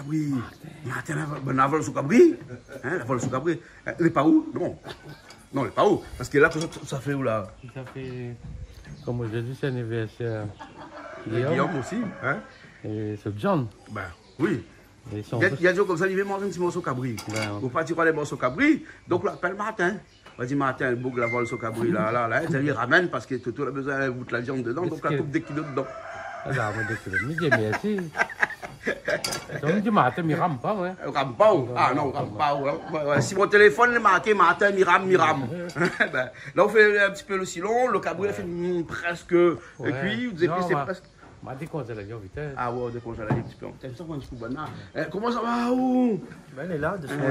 cabri. Martin, la vol sous cabri. La vol sous cabri. Elle est pas où? Non. Non, elle est pas où? Parce que là, ça fait où là? Ça fait, comme aujourd'hui, c'est l'anniversaire. Guillaume aussi. Hein? Et c'est John. Ben, oui. Il y a des gens comme ça, ils veulent manger un petit morceau cabri. Vous pas dire les morceaux cabri. Donc, on l'appelle Martin. On va dire Martin, il boucle la vol sur cabri là. Il ramène parce que tout a besoin de la viande dedans. Donc, la coupe des kilos dedans. Ah, mais des kilos. Mais merci. Donc, du matin, il ne rame pas, ouais. Rame pas ou? Ah non, rame pas ou. Si mon téléphone est marqué matin, il rame. Là, on fait un petit peu le silon. Le cabri, il fait presque cuit. Vous avez c'est presque. On décongèle la vie en vitesse. Ah ouais, on décongèle la vie un petit peu. Ça va un petit coup banal. Comment ça va où? Ben, il est là, doucement.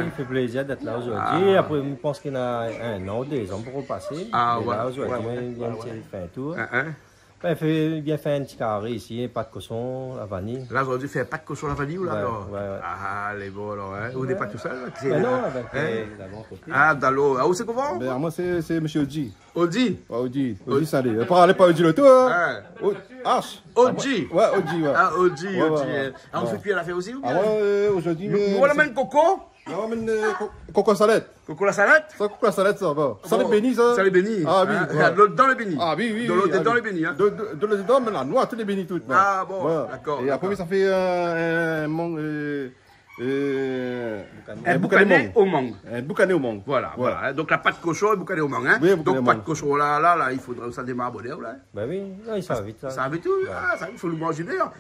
Il fait plaisir d'être là aujourd'hui. Après, je pense qu'il y a un an ou 2 ans pour repasser. Ah ouais. Là aujourd'hui, il vient faire un tour. Ben, il vient faire un petit carré ici, pâte de cochon, la vanille. Là, aujourd'hui, il fait pâte de cochon, la vanille ou là? Ouais. Ah, les beaux alors. Vous n'êtes pas tout seul? Ben non, avec la bonne copine. Ah, Dalo. Ah, où c'est comment? Ben, moi, c'est M. Oji. Oji? Ouais, Oji, salut. Parlez pas Oji le tout, hein? H. Oji? Ouais, Oji, ouais. Ah, Oji. Ah, on fait cuire la fête aussi ou bien? Ah, ouais, aujourd'hui. Nous, on amène coco? Non, on amène coco salette. Coco la salade? Ça, coco la salette, ça va. Ça, les bénis, ça. Ça, les bénis. Ah, oui. Dans les bénis. Ah, oui. Dans les bénis, hein? Dedans, mais la noix, tous les bénis, toutes. Ah, bon, d'accord. Et après, ça fait un boucané au mangue. Un boucané au mangue. Voilà. Donc la pâte cochon et boucané au mangue. Hein? Oui, donc pâte cochon là, il faudrait ça démarrer bonheur là. Ben oui, ça va vite. Ça va vite, oui. Il faut le manger d'ailleurs.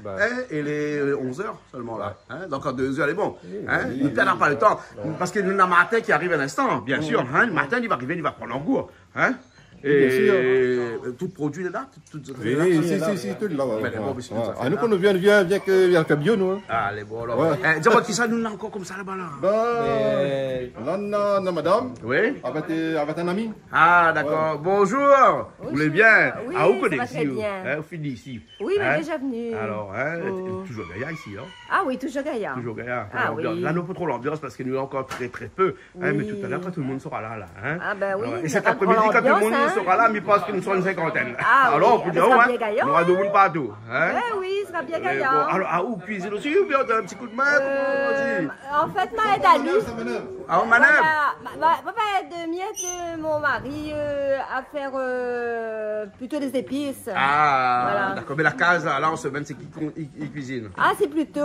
Et les 11h seulement là. Donc en 2 heures, elle est bon. Il ne perdra pas le temps. Parce que nous avons Martin qui arrive à l'instant, bien sûr. Martin, il va arriver, il va prendre en cours. Et tout produit là, tout tout là. Ah, nous, quand on vient avec le bio, nous. Ah, les bons, alors. Dis-moi qui ça, nous l'a encore comme ça là-bas là. Non, madame. Oui. Avec un ami. Ah, d'accord. Bonjour. Vous voulez bien? Oui, ah, vous connaissez très bien. Vous finissez ici. Oui, mais déjà venu. Alors, toujours Gaïa ici, hein? Ah oui, toujours Gaïa. Toujours Gaïa. Ah oui. Là, nous pas trop l'ambiance parce que nous avons encore très peu. Mais tout à l'heure, quand tout le monde sera là. Ah ben oui. Et cet après-midi, quand tout le monde sera là, mais parce que nous sommes une cinquantaine. Ah, alors, oui, on peut dire, nous avons deux partout. Oui, ce sera bien Gaïa. Alors, à où cuisine aussi ou bien un petit coup de main? En fait, ma aide à lui. Ah, on manœuvre? Papa aide mon mari à faire plutôt des épices. Ah, d'accord. Mais la case, là, en semaine, c'est qui cuisine? Ah, c'est plutôt.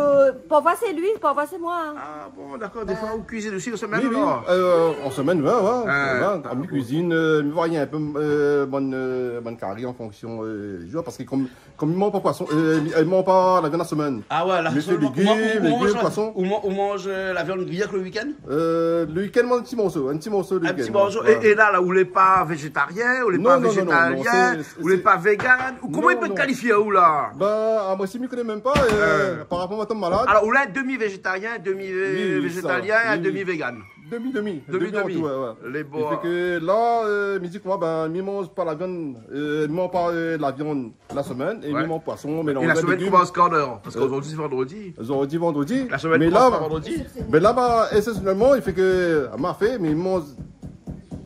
Parfois, c'est lui, parfois, c'est moi. Ah, bon, d'accord. Des fois, vous cuisinez aussi en semaine? Oui. En semaine, ouais. En cuisine, me voyez un peu bonne carré en fonction du jour. Parce que comme ils ne mangent pas poisson, ils ne mangent pas la viande la semaine. Ah ouais, la légumes, poisson. On mange la viande grillée le week-end? Le week-end, un petit morceau le week-end. Un petit morceau. Et là, où les pas végétariens, ou les pas végétaliens, ou les pas véganes, comment ils peuvent qualifier où là? Bah, moi aussi, je ne connais même pas par rapport à ton malade. Alors, où là, demi-végétarien, demi-végétalien et demi-vegan. Demi. Les beaux. Fait que là, me dit que moi, ben, je ne mange pas la viande, je ne mange pas la viande la semaine, et je mange poisson, mais non. Et la semaine commence quand d'heure? Parce qu'aujourd'hui, c'est vendredi. Vendredi. La semaine commence pas vendredi. Mais là, essentiellement, il fait que, m'a fait, mais il mange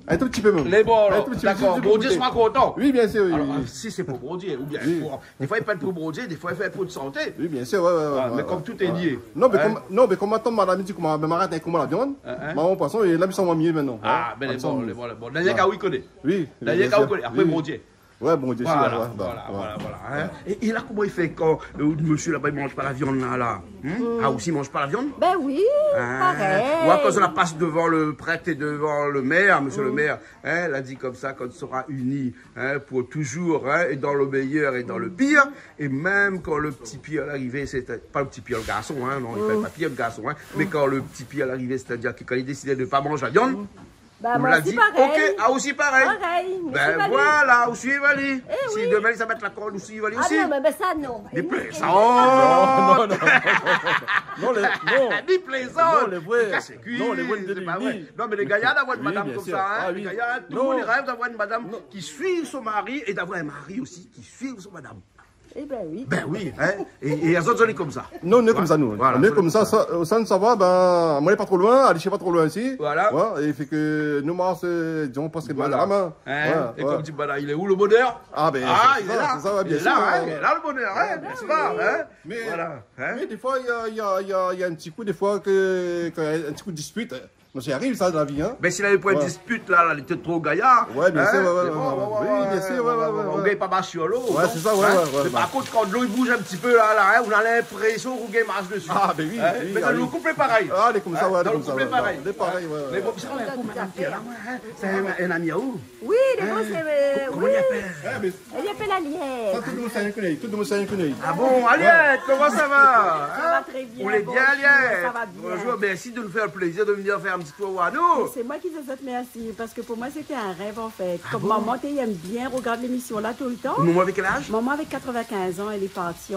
un tout petit peu même. Les bons, d'accord. Bon Dieu sera content. Oui, bien sûr. Alors, si c'est pour Brodier, ou bien pour. Des fois, il peut être pour Brodier, des fois, il fait pour de santé. Oui, bien sûr, mais comme tout est lié. Non, mais comme attends, madame dit comment m'arrête avec comment la viande, mon poisson, et là, ils sont mieux maintenant. Ah, ben les bons. Daniel Kaoui connaît. Oui. Daniel Kaoui connaît. Après Brodier. Ouais, bon Dieu, voilà. Et là, comment il fait quand monsieur là-bas, il mange pas la viande là? Ah, aussi, il mange pas la viande? Ben oui, pareil. Ouais, quand on la passe devant le prêtre et devant le maire, monsieur le maire, elle a dit comme ça, quand on sera unis pour toujours, et dans le meilleur et dans le pire, et même quand le petit pire arrivait, c'était pas le petit pire, le garçon, non, il fait pas pire, le garçon, mais quand le petit pire arrivait, c'est-à-dire que quand il décidait de ne pas manger la viande, bah, moi aussi pareil. Ok, aussi pareil. Ben voilà, aussi Vali. Si demain ça met la corde, aussi Vali aussi. Ah non, mais ça non. Des plaisants. Non, des plaisants. Non, les vrais. Non, les vrais, c'est pas vrai. Non, mais les gaillards d'avoir une madame comme ça. Les gaillards, tout le monde rêve d'avoir une madame qui suit son mari et d'avoir un mari aussi qui suit son madame. Eh ben oui. Ben oui, hein. Et les autres, on est comme ça. Non, on est comme ça, nous. Voilà, On est comme ça, ça va, ben, moi, il n'est pas trop loin, Alicia pas trop loin ici. Voilà. Ouais, et il fait que nous, moi, disons, presque mal à la main. Hein. Et comme dit Bada, il est où le bonheur? Ah, ben, il est là. c'est ça, bien il est sûr. là, hein. Il est là le bonheur, hein, n'est-ce pas, hein? Mais, voilà. Hein? mais des fois, il y a un petit coup, des fois, un petit coup de dispute. Moi, ça arrive, ça, dans la vie, hein. Mais s'il avait pas une dispute, là, il était trop gaillard. Ouais, bien sûr, Oui, bien sûr, On gagne pas marche sur l'eau. Ouais, c'est ça, ouais. Mais par contre, quand l'eau bouge un petit peu, là, hein, on a l'impression qu'on gagne marche dessus. Ah, ben oui. Mais dans le couple est pareil. Ah, elle est comme ça, ouais. Dans le couple est pareil. Elle est pareil, ouais. Mais bon, ça, on est madame Pierre, là, c'est un ami à où? Oui, les gros, c'est... Comment il appelle? Il appelle la lièvre. Tout le monde sait un connaît, tout le monde sait un connaît. Ah bon, Aliette, comment ça va? Ça va très bien. On est bien, bonjour, Aliette. ça va bien. Bonjour, merci de nous faire le plaisir de venir faire un petit tour à nous. C'est moi qui te souhaite merci, parce que pour moi, c'était un rêve, en fait. Comme maman, tu aimes bien regarder l'émission là tout le temps. Maman avec quel âge? Maman, avec 95 ans, elle est partie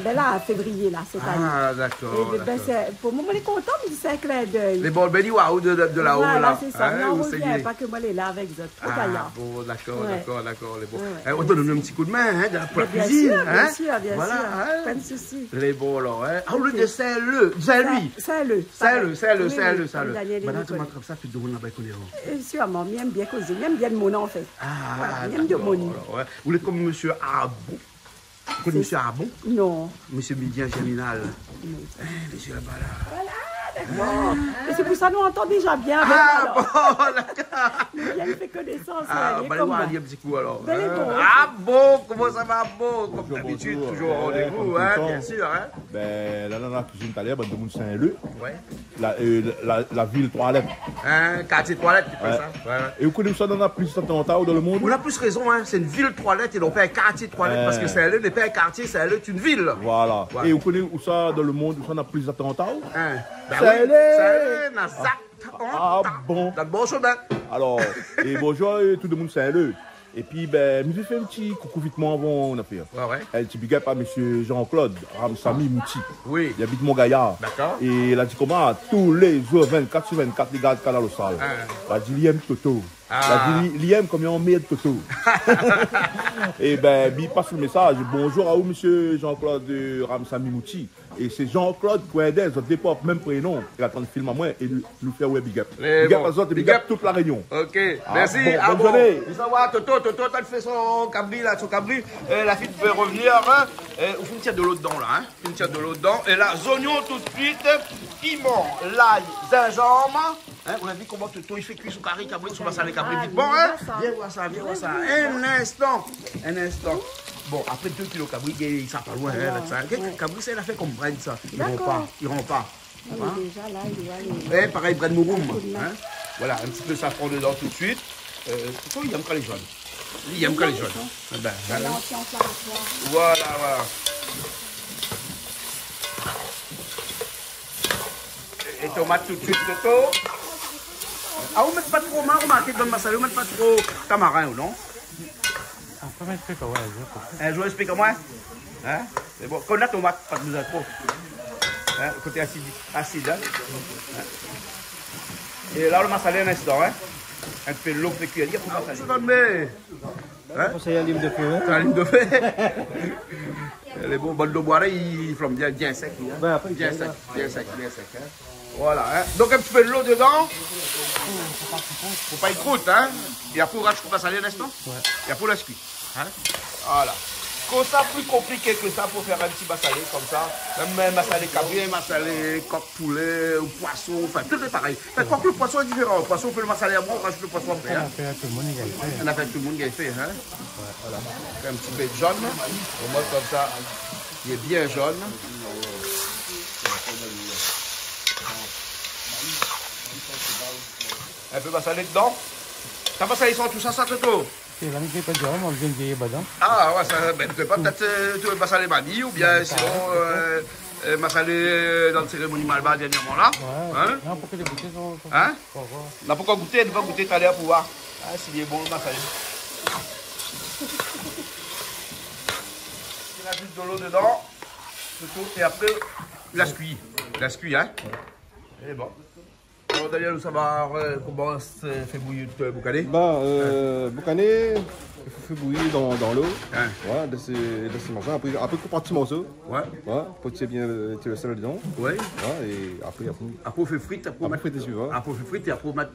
ben là, en février, là, cette année. Ah, d'accord. Et ben, pour moi, elle est contente, mais c'est un clin d'œil. Les bons bénis waouh de là-haut, Voilà, là. c'est ça. Mais on vous revient, saignez. pas que moi, elle est là avec eux. Trop Ah, gaillard. bon, d'accord, Ouais. d'accord, les bons. Ouais. On donne un petit coup de main, hein, pour la Bien cuisine, sûr, hein. bien sûr, Voilà, sûr. hein. Pas de souci. Les bons, alors, hein. Ah, le dessin, c'est lui. C'est le. Madame, tu m'attrapes ça, tu te demandes là-bas qu'on est. Sûrement, il aime bien causer, il aime bien le monde, en fait. Voilà, il aime bien le monde. alors, ouais. Vous êtes comme monsieur Arbon. Vous connaissez monsieur Arbon? Non. Monsieur Midian Germinal. Monsieur là-bas, là. Voilà, d'accord. Et c'est pour ça que nous entendons déjà bien avec Ah, moi, alors. bon, d'accord. Bien, il fait connaissance, Ah, il est bah, comme on moi. va dire un petit coup alors. Ben, les bons. Ah bon, comment ça va bon? Comme d'habitude, bonjour. toujours au rendez-vous, Comme tout hein, le temps. bien sûr, hein. Ben, là, dans la cuisine tout à l'heure, ben, tout le monde sait un lieu. Ouais. La ville toilette. Hein, quartier toilette, tu fais Ouais. ça? Ouais. Et vous connaissez ça dans la plus d'attentats dans le monde? On a plus raison, hein. C'est une ville toilette et non pas un quartier toilette parce que Saint-Leu n'est pas un quartier, Saint-Leu est une ville. Voilà. Ouais. Et vous connaissez où ça dans le monde, où ça n'a plus d'attentats? Hein. Ben Saint-Leu. oui, Saint-Leu, Nazac, Ah bon? dans le bon chemin. Alors, et bonjour, tout le monde sait le. Et puis, ben, je fais un petit coucou vite moi avant on a fait. Ouais. Un petit big up à monsieur Jean-Claude Ramsamy Mouti. Oui. Il habite Montgaillard. D'accord. Et il a dit comment tous les jours 24 sur 24, les gars de Canal au Sal. Il a dit il aime Toto. Il a dit il aime comme on met Toto. Et ben, il passe le message. Bonjour à vous, monsieur Jean-Claude Ramsamy Mouti. Et c'est Jean-Claude Coindez, votre dépôt, même prénom. Il attend le film à moi et nous fait ouais big up. Les Big up bons. à autres, Big big up up. toute la réunion. Ok, Ah, merci. bon, bonne journée. Vous savez, Toto, t'as fait son cabri là, son cabri. La fille peut revenir. Hein. Vous me tirez de l'eau dedans là. Hein. Vous me tirez de l'eau dedans. Et là, oignons tout de suite. Piment, l'ail, gingembre. Hein, on a vu comment Toto il fait cuire son carré, cabri, son massalé cabri. Vite bon, hein. Viens voir ça, viens voir ça. Un instant. Bon, après 2 kilos cabri, il sera pas loin. Hein, avec ça. Cabri, ça, il a fait comme Brent, ça. Il rend pas. Il rend pas. On est déjà là, il doit aller. Pareil, Brent Mouroum. Hein. Voilà, un petit peu safran dedans tout de suite. Pourquoi il aime quand les jaunes? Il aime quand les jaunes. Eh ben, voilà. Voilà. Et tomates tout de suite, Toto. Ah, vous ne mettez pas trop main, remarquez dans le masala, vous ne mettez pas trop tamarin ou non? On peut m'expliquer, ouais. Je vous explique à moi. Hein? C'est bon, comme la tomate, pas de besoin trop. Hein? Côté acide. Hein? Et là, le masala, un instant. Hein? Un peu l'eau fait cuire. Il faut pas ça. Hein? C'est un livre de feu. C'est la ligne de feu. Les bons bonnes de boire, ils flamment bien sec. Hein? Ben, après, Bien sec. Hein? Voilà. Hein? Donc un petit peu de l'eau dedans. Faut pas y croûte. Hein? Et après, on rachète pas salé un instant. Ouais. Et après, on laisse cuire. Hein? Voilà. Comme ça, plus compliqué que ça pour faire un petit massalé comme ça. Même un massalé cabré, un massalé coq poulet, ou poisson, enfin tout est pareil. Enfin, quoi que le poisson est différent. Le poisson, on fait le massalé à moi, on rajoute le poisson après. On Hein? a fait à tout le monde, il a fait. On a fait tout le monde qui a fait. Hein? Voilà. Un petit peu de jaune. On monte comme ça. Il est bien jaune. Un peu massalé dedans. T'as massalé sans tout ça, Toto? C'est l'ami qui peut dire, on vient de dire, badin. Ah, ouais, ça, ben, tu peux pas peut-être tu veux massalé mani ou bien sinon massalé dans la cérémonie Malba dernièrement là. Ouais. Hein? Non, pour que les bouteilles sont. Hein? Pour voir. On n'a pas encore goûté, on va goûter tout à l'heure pour voir. Ah, s'il est bon le massalé. Il rajoute de l'eau dedans. Et après, il la cuit. Il la cuit, hein? Et bon. Alors Daniel, ça va, comment se fait bouillir le boucané? Boucané, il faut faire bouillir dans l'eau. Hein. Ouais, de ces morceaux. Après, couper un petit morceau. Ouais. Ouais, pour tirer bien le sel dedans. Ouais. Ouais, et après. Après on fait frite, après on met frite dessus. après on fait frite et après on met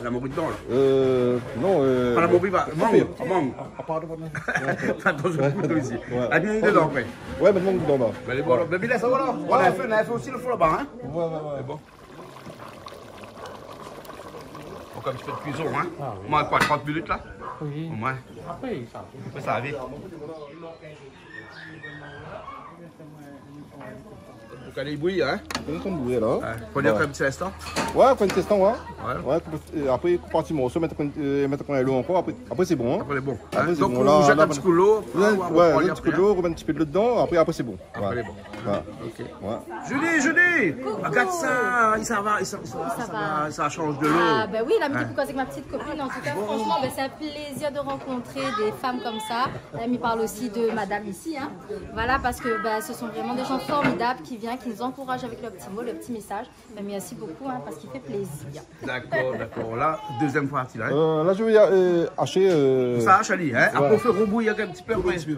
la morue dedans là. Non. Pas la morue, mangue. Pardon. Attends, je couteau ici. Avec mangue dedans après. Ouais, mais mangue dedans. Mais les bon, mais laisse ça voilà. On a fait aussi le fond là-bas, hein. Ouais. C'est bon. Donc un petit peu de cuisson, hein. Au moins quoi, 30 minutes là? Oui. Au moins. Après, ça. Après ça va vite. Le boucané il bouille, hein. C'est comme bouillir là. Faut dire comme petit instant. Ouais, quand on teste, après, couper un petit morceau, mettre quand l'eau encore. Après, c'est bon. Après, c'est bon. Après, c'est Donc, bon. on Là, jette là, un petit coup d'eau. Ouais, un petit peu d'eau, remettre un petit peu de l'eau dedans. Après, c'est bon. Après, c'est bon. Ouais. Ok. Ouais. Julie, regarde ça. Ça change de l'eau. Ah, ben oui, l'amitié pour causer avec ma petite copine. En tout cas, franchement, ben, c'est un plaisir de rencontrer des femmes comme ça. Elle me parle aussi de madame ici. Hein. Voilà, parce que ben, ce sont vraiment des gens formidables qui viennent, qui nous encouragent avec le petit mot, le petit message. Ben, merci beaucoup, hein, parce qu'il fait plaisir. D'accord. Là, deuxième partie. Là, Là, je vais hacher. Ça hache, Ali. Hein? Après, on fait rebouillir un petit peu. Un Après. petit peu,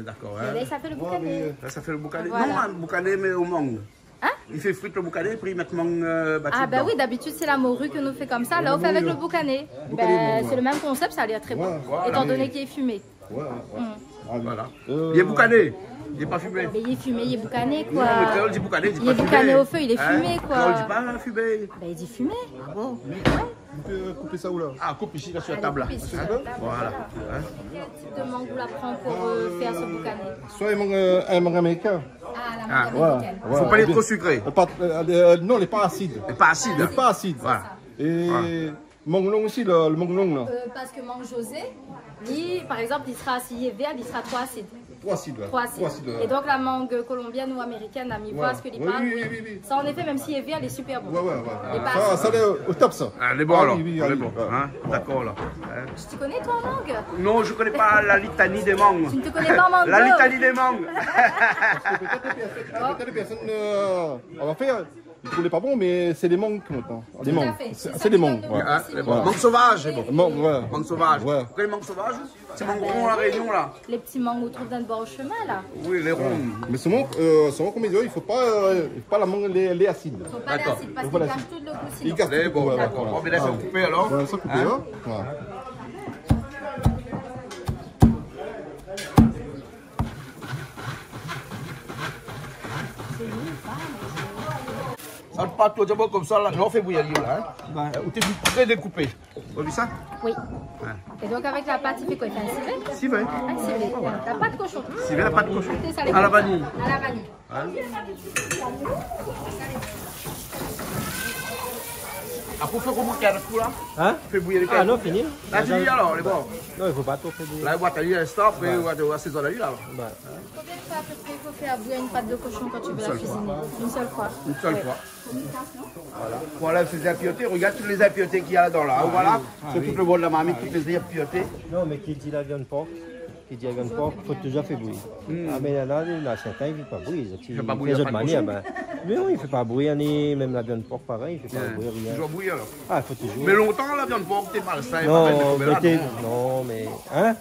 D'accord. Et là, ça fait le boucané. Là, ça fait le boucané. Voilà. Non, le boucané, mais au mangue. Hein? Il fait frite le boucané, puis il met le mangue battu. Ah, ben dedans. oui, d'habitude, c'est la morue que nous fait comme ça. Là, on fait avec le boucané. Ben, c'est le même concept, ça a l'air très bon. Étant donné qu'il est fumé. Voilà. Il est boucané. Il n'est pas fumé. Ben, il est fumé, il est boucané, quoi. Non, mais créole dit boucané, il dit Il est pas fumé. boucané au feu, il est fumé, quoi. Créole dit pas fumé. Ben, il dit fumé. Ah bon? On peut couper ça où là? Ah, coupe ici, là, sur la table. Là. Allez, coupe ici, sur la table. Voilà. Quel type de mangue vous la prend pour faire ce boucané? Soit un mangue américain. Ah, la mangue américaine. Il ne faut pas les trop sucrés. Non, il n'est pas acide. Et pas acide. Il n'est pas acide. Voilà. Et mangue long aussi, le mangue long là. Parce que mangue José, lui, par exemple, il sera, s'il est vert, il sera trop acide. Trop acide. Trop acide. Et donc la mangue colombienne ou américaine, à mi-voix, ce que il parle. Oui. Ça, en effet, même s'il est vert, il est super bon. Et pas Ça, c'est au top ça. Ah, elle est bon alors. Oui, Elle est bon. Hein? D'accord là. Tu connais toi en mangue? Non, je ne connais pas la litanie des mangues. Tu ne te connais pas en mangue? La litanie des mangues. Peut-être les personnes, on va faire. Ils ne trouvaient pas bon, mais c'est des mangues qui montent. Des mangues. C'est des mangues. Hein? Mangue sauvage. Mangue sauvage. Ouais. Vous connaissez mangue sauvage? C'est mangue rond à la Réunion là. Les petits mangues qu'on trouve dans le bord au chemin là. Oui, les ronds. Mais ce mangue, comme ils disent, il ne faut pas la mangue les acides. Il ne faut pas d'acide parce qu'il cache tout le goût Il sinon. casse C'est tout. bon, d'accord. Bon, mais laisse couper alors. Voilà, ça couper là. Voilà. Ça ne pas tout d'abord comme ça là. Là, on fait bouillir là. Hein? Ou t'es prêt de couper. Vous avez vu ça? Oui. Et donc avec la pâte, il fait quoi? Il fait un civet? Civet. Un civet. La pâte cochon. Civet, la pâte cochon. Et ça, les À la cochons. vanille. À la vanille. Après, il faut remonter à la coup là. Hein? Fait bouillir les Ah cailles. non, fini. Là, tu dis alors, les bons. Non, il ne faut pas trop faire bouillir. Là, il va t'aller un stop et on va assaisonner là. Combien de fois à peu près il faut faire bouillir une pâte de cochon quand tu veux la cuisiner? Une seule fois. Une seule fois. Voilà. Voilà, ces impuretés. Regarde toutes les impuretés qu'il y a dans là. Voilà. C'est tout le bol de la marmite, toutes les impuretés. Non, mais qui dit la viande porc, il faut toujours faire bouillir. Ah, mais là, il y en a certains qui ne font pas bouillir. fait pas bouillir, de pas de manière, cochon. mais non, il ne fait pas bouillir, ni même la viande porc pareil, il ne fait pas bouillir rien. Toujours bouillir là. Ah, il faut toujours. Mais longtemps, la viande porc, t'es malsain. Non, mais. Hein?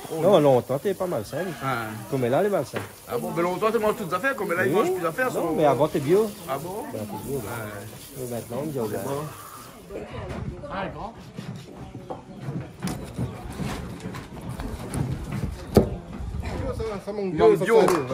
trop. Non, longtemps, t'es pas malsain. Ah. Comme là, les malsains. Ah bon, mais longtemps, tu manges toutes les affaires, comme là, ils mangent plus d'affaires. Non, mais avant, t'es bio. Ah bon? Ben, t'es bio. Mais maintenant, on dit, Ah, grand. Ça manque bio, ça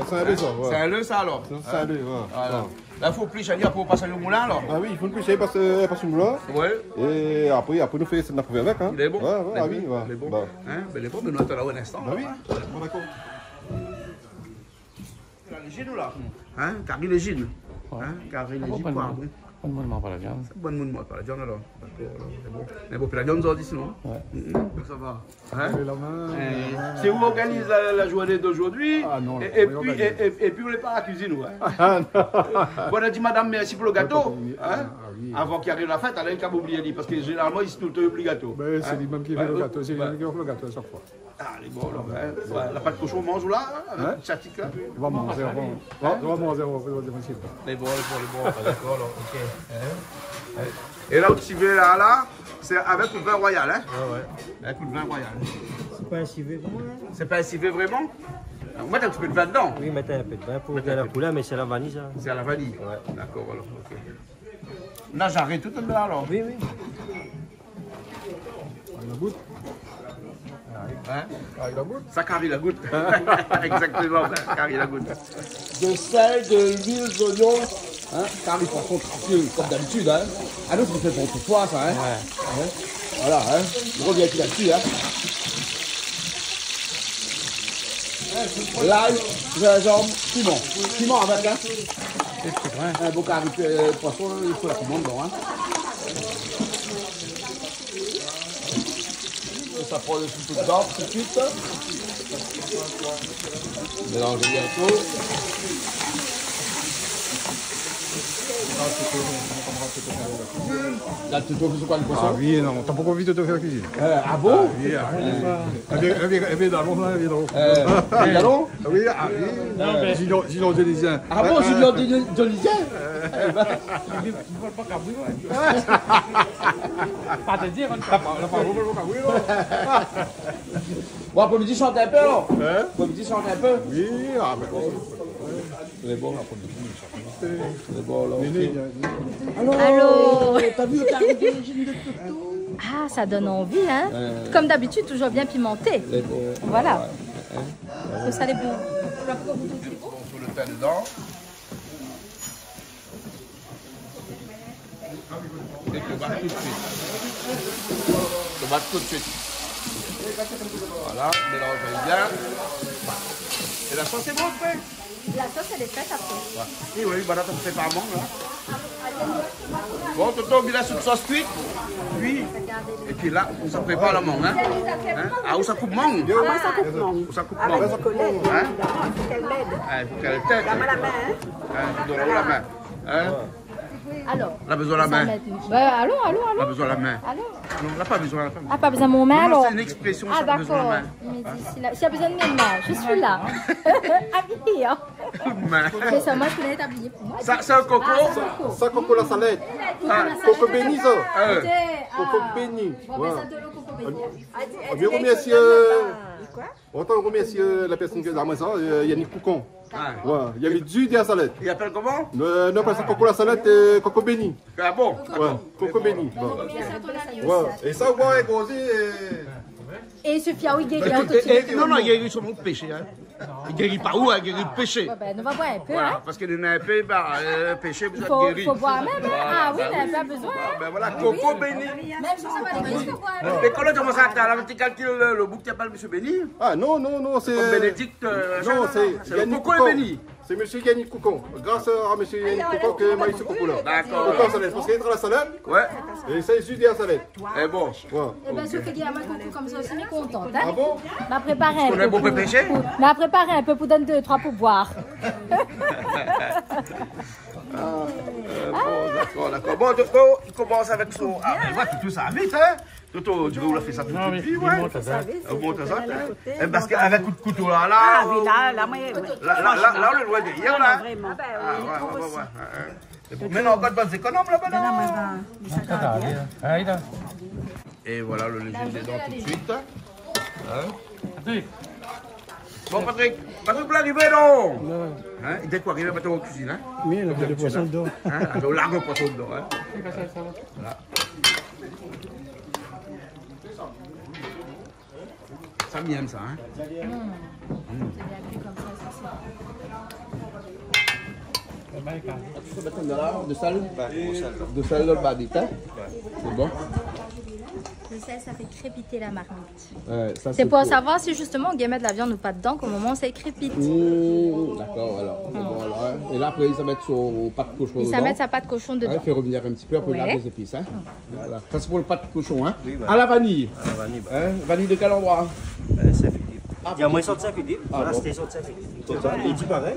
c'est un lait, ça. C'est un lait, ça alors. C'est un lait, Voilà. Là, il faut plus changer pour passer au moulin alors. Ah oui, il faut le pêcher parce que moulin. Ouais. Et après, nous faisons notre affaire avec. Hein. Il est bon. Ouais, oui. Il est bon. Bah. Hein? Mais il est bon, mais nous attendons là un instant. Ah oui, bon, d'accord. Les gines ou là? Hein? Carré les gines. Hein? Carré les gines. On ne mange pas la viande. Bonne moune, moi, pas la viande alors. D'accord, c'est bon. Mais bon, puis la viande, ça dit sinon. Ouais. Ça va. Hein? C'est où on organise la journée d'aujourd'hui. Et puis on n'est pas à la cuisine, ouais. Bon, on a dit madame, merci pour le gâteau. Hein? Avant qu'il arrive la fête, elle a un câble oublié, parce que généralement, ils sont tout le temps oubliés gâteau. C'est lui-même qui fait le gâteau, c'est lui-même qui offre le gâteau à chaque fois. Ah, les bons, là, ouais. La pâte cochon, on mange là, avec une chatique, là. On va manger, on va manger, Les bons, d'accord, là, ok. Et là où tu vas là, c'est avec le vin royal, hein? Ouais. Avec le vin royal. C'est pas un civet vraiment, hein? C'est pas un civet vraiment? On met un petit peu de vin dedans. Oui, mettez un peu de vin pour donner la couleur, mais c'est la vanille, ça. C'est à la vanille. Ouais. D'accord, voilà. Ok. Là, j'arrête tout là, alors. Oui. Hein? Ça carie la goutte. Exactement, ça carie la goutte. De sel, de l'huile, d'oignon. Hein? Carie poisson tranquille, comme d'habitude. Hein? Ah non, c'est fait pour toi, ça. Hein? Ouais. Hein? Voilà, hein? Je reviens là-dessus. Hein? L'ail, gingembre, piment. Piment avec, hein? Un beau carré poisson, il faut la piment dedans, hein? Ça prend un petit peu dedans tout de suite. Mélangez bien tout. Là, tu trouves quoi le poisson? Ah oui, non, t'as pas envie de te faire cuisine. Ah bon? Oui, elle vient d'allons, là, elle vient d'allons. Allons? Oui, ah oui. Gilon Delisien. Ah bon, Gilon Delisien? Pas te dire, Bon, après-midi, chante un peu, alors? Après-midi, chante un peu? Oui, ah ben bon. C'est bon, après-midi. C'est bon, là. Allô? T'as vu le carré d'origine de Toto? Ah, ça donne envie, hein? Comme d'habitude, toujours bien pimenté. C'est bon. Voilà. Le sel est bon. Sur le pain dedans. Et tu vas tout de suite. Tu vas tout de suite. Voilà, mélange bien. Et la sauce est bonne, frère? La sauce, elle est faite après. Oui, oui, bah là, tu fais pas à mangue, là. Bon, Toto, on met la soupe sauce cuite. Oui. Et puis là, on se prépare la mangue, hein? Ah, où ça coupe mangue? Ah, moi, ça coupe non. Où ça coupe Avec mangue? le collègue, Hein? évidemment, il faut qu'elle m'aide. Ah, il faut qu'elle tête. La main, hein? Donne-la la main. Hein? Alors. On a besoin de la main. Allons. On a besoin de la main. Allons. Non, on n'a pas besoin de la main. Ah, pas besoin de mon main, Non, alors? c'est une expression, Ah, ça a besoin de la d'accord. main. Mais s'il y a besoin de mes mains, je suis là. Habillée, hein? Main. C'est ça, moi, je voulais être habillée pour moi. Ça, c'est un coco. Ça, coco la salade. Coco béni, ça. Coco béni. Bon, ben, ça de l'eau coco béni. On veut remercier, on remercie la personne qui a amené ça, Yannick Coucon. Ouais, il y avait du de la salade. Il appelle comment? Non, pas ça, coco la salade, coco béni. Ah bon? Ouais, coco béni. Merci à ton ami aussi. Ouais, et ça, ouais, gros, Et ce fiaoui guérit tout de suite. Non, non, il guérit sur mon péché. Hein. Il guérit pas où? Il guérit le péché. Ouais, ben, on va boire un peu, Voilà, hein? parce qu'il y a un peu, bah, péché, vous Il êtes faut, guéri. faut boire même, hein? Ah oui, mais pas besoin. Ben voilà, coco béni. Même si ça va les il faut boire un peu. Mais quand on commence à faire, tu calcules le bout que tu appelles M. Béni. Ah non, c'est... Comme Bénédicte. Non, c'est le Yannick coco est Coucon. béni. C'est M. Yannick Coucon. Grâce à M. Yannick Coucon que m'a eu ce coco là. D'accord. Coco la salade, parce qu'il y a la salade, Ouais. et c'est juste de la salade. Et bon. Ouais. Eh bien, ceux qui ont un coucou comme ça aussi, mais contente, Ah hein? bon? M'a préparé un On a peu. beaucoup péché? M'a préparé un peu pour donner 2-3 pour boire. Bon, d'accord. Bon, Toto, il commence avec son. Ah, mais ouais, tout ça vite, hein? Toto, tu veux où fait ça tout de suite? il monte à ça. On monte à ça. Parce qu'avec coup de couteau là, Ah oui, là, moi, là, on est loin de hier, là. vraiment. Ah, ouais. Mais non, encore de bonnes économes là-bas, non? Et voilà le légume dedans tout de suite. Hein? Bon, Patrick, vous l'arrivez, non? Hein? Dès qu'on arrive, maintenant, en cuisine, hein? Oui, on a des poissons dedans. Hein? On largue le poisson dedans, hein? Voilà. Ça m'aime, ça, hein? Tu peux mettre de sel? De sel dans le badit, hein? C'est bon? Le sel, ça fait crépiter la marmite. Ouais, ça, C'est pour savoir si justement on met de la viande ou pas dedans qu'au moment où ça crépite. D'accord, alors. C'est bon, alors, hein. Et là, après, ça met son pâte de cochon Et dedans. ça met sa pâte cochon dedans. Il fait revenir un petit peu, après Ouais. là, des épices. Hein. Voilà. Ça, c'est pour le pâte de cochon. Hein. À la vanille. À la vanille, bah. Hein. Vanille de quel endroit? Saint-Philippe. Il y a moins sorti Saint-Philippe. Voilà, bon. c'était sorti Saint-Philippe. Il dit pareil.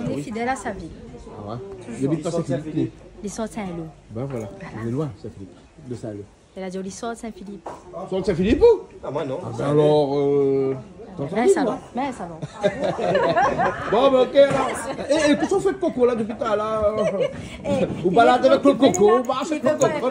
Il est fidèle à sa vie. Ah ouais. Il habite pas Saint-Philippe. Il sort de Saint-Lô. Ben voilà, on est loin, Saint-Philippe. De Saint-Lô. Elle a dit, il sort de Saint-Philippe. Sur Saint-Philippe ou? Ah, moi non. Ben alors, Mais ça va, mais ça va. Bon, ben ok alors. Et qu'est-ce qu'on fait de coco là depuis tout à l'heure? Vous baladez avec le coco, vous marchez avec le coco.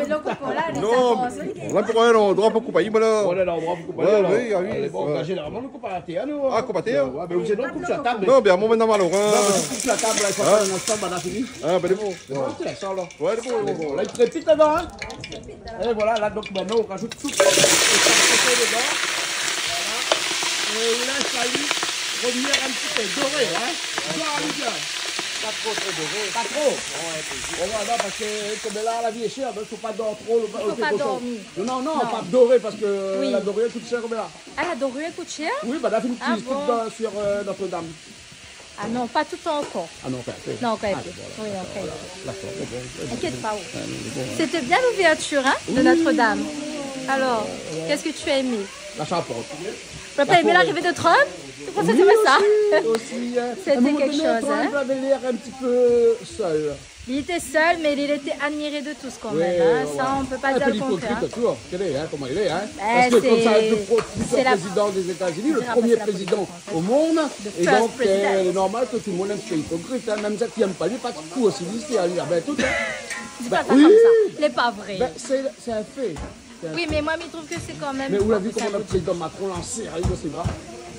Non, là pour un endroit pour couper, voilà. On est là, on va vous couper. Oui. Bon, généralement, nous coupons à la terre, nous. Ah, couper à terre? Ouais, mais vous êtes là, coupe sur la table. Non, bien, moi maintenant, malheureux. Non, mais tu coupes sur la table, là, il faut faire un instant, ben là, fini. Ah, ben, c'est bon. C'est ça, là. Ouais, c'est bon. Là, il trépite dedans, hein. Et voilà, là, donc maintenant, on rajoute tout. Et ça, dedans. Voilà. Et il laisse la lui revenir un petit peu doré, hein. Bien. Pas trop doré. Pas trop. Ouais, voilà, parce que comme là, la vie est chère, il ne faut pas dormir trop. Il ne faut pas dormir. Non, pas doré, parce que la dorée coûte cher, comme là. Ah, la dorée coûte cher? Oui, bah là, il fait une petite sur Notre-Dame. Ah non, pas tout encore. Ah non, pas. Non, quand même. Oui, ok. Inquiète pas. C'était bien l'ouverture de Notre-Dame. Alors, qu'est-ce que tu as aimé? La charpente. Tu n'as pas aimé l'arrivée de Trump? Tu pensais que c'était ça? Aussi. C'était quelque chose, hein? Il avait l'air un petit peu seul. Il était seul, mais il était admiré de tous quand même. Hein. Ça, on ne peut pas dire le contraire. Toujours. Comment il est, hein? Parce que comme ça, le président des États-Unis, le premier président au monde, et donc c'est normal que tout le monde aime ce hypocrite, hein? Même ceux qui n'aiment pas lui, pas de coup aussi listé à lui. Ben tout. Dis pas ça comme ça. Il n'est pas vrai. Ben, c'est un fait. Oui, mais moi, je trouve que c'est quand même. Mais vous l'avez vu comment le président Macron l'a serré de ses bras?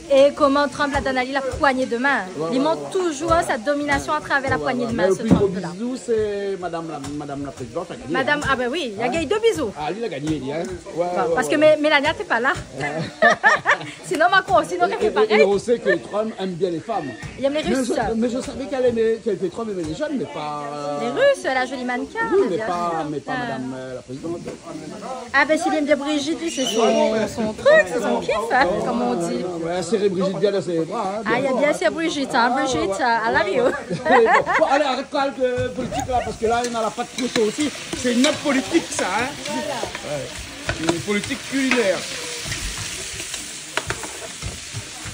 Et comment Trump l'a donné la poignée de main. Il montre toujours sa domination à travers la poignée de main, ce Trump-là. Le bisou, c'est madame la présidente. Madame, ah ben oui, il a gagné 2 bisous. Ah, lui, il a gagné, hein. Parce que Mélania n'était pas là. Sinon, Macron, sinon, elle fait pareil. Et on sait que Trump aime bien les femmes. Il aime les Russes. Mais je savais qu'elle Trump aimait les jeunes, mais pas... Les Russes, la jolie mannequin. Oui, mais pas madame la présidente. Ah ben s'il aime bien Brigitte, c'est son truc, c'est son kiff, comme on dit. Ouais, serrer Brigitte bien dans ses bras. Ah, il y a bien c'est Brigitte, Brigitte à la Rio. Bon, allez, arrête pas le politique là, parce que là, il y en a la patte couteau aussi. C'est une autre politique, ça, hein. Ouais. Une politique culinaire.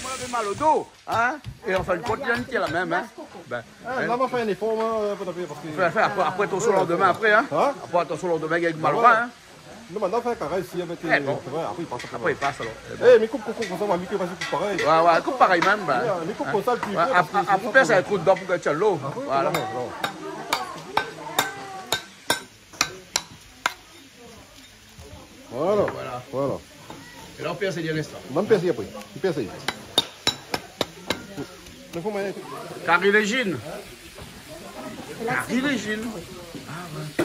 Moi, j'avais mal au dos, hein. Et enfin, le continent est la même, hein. Ben, on va faire un effort, pour taper, parce que... Après, attention au lendemain, après, hein. Après, attention au lendemain avec mal au bras, hein. Non, maintenant, faire carré ici avec les... Bon. Après, il passe. Après, il passe alors. Eh, mais coupe coco, comme ça, on va miquer, vas-y, coupe pareil. Ouais, coupe pareil même. Mais coupe comme ça, le plus... Après, ça va être trop dedans pour que tu aies l'eau. Voilà. Voilà. Et là, on perce le restant. On va me percer après. Il perce. Carré-légine. Carré-légine.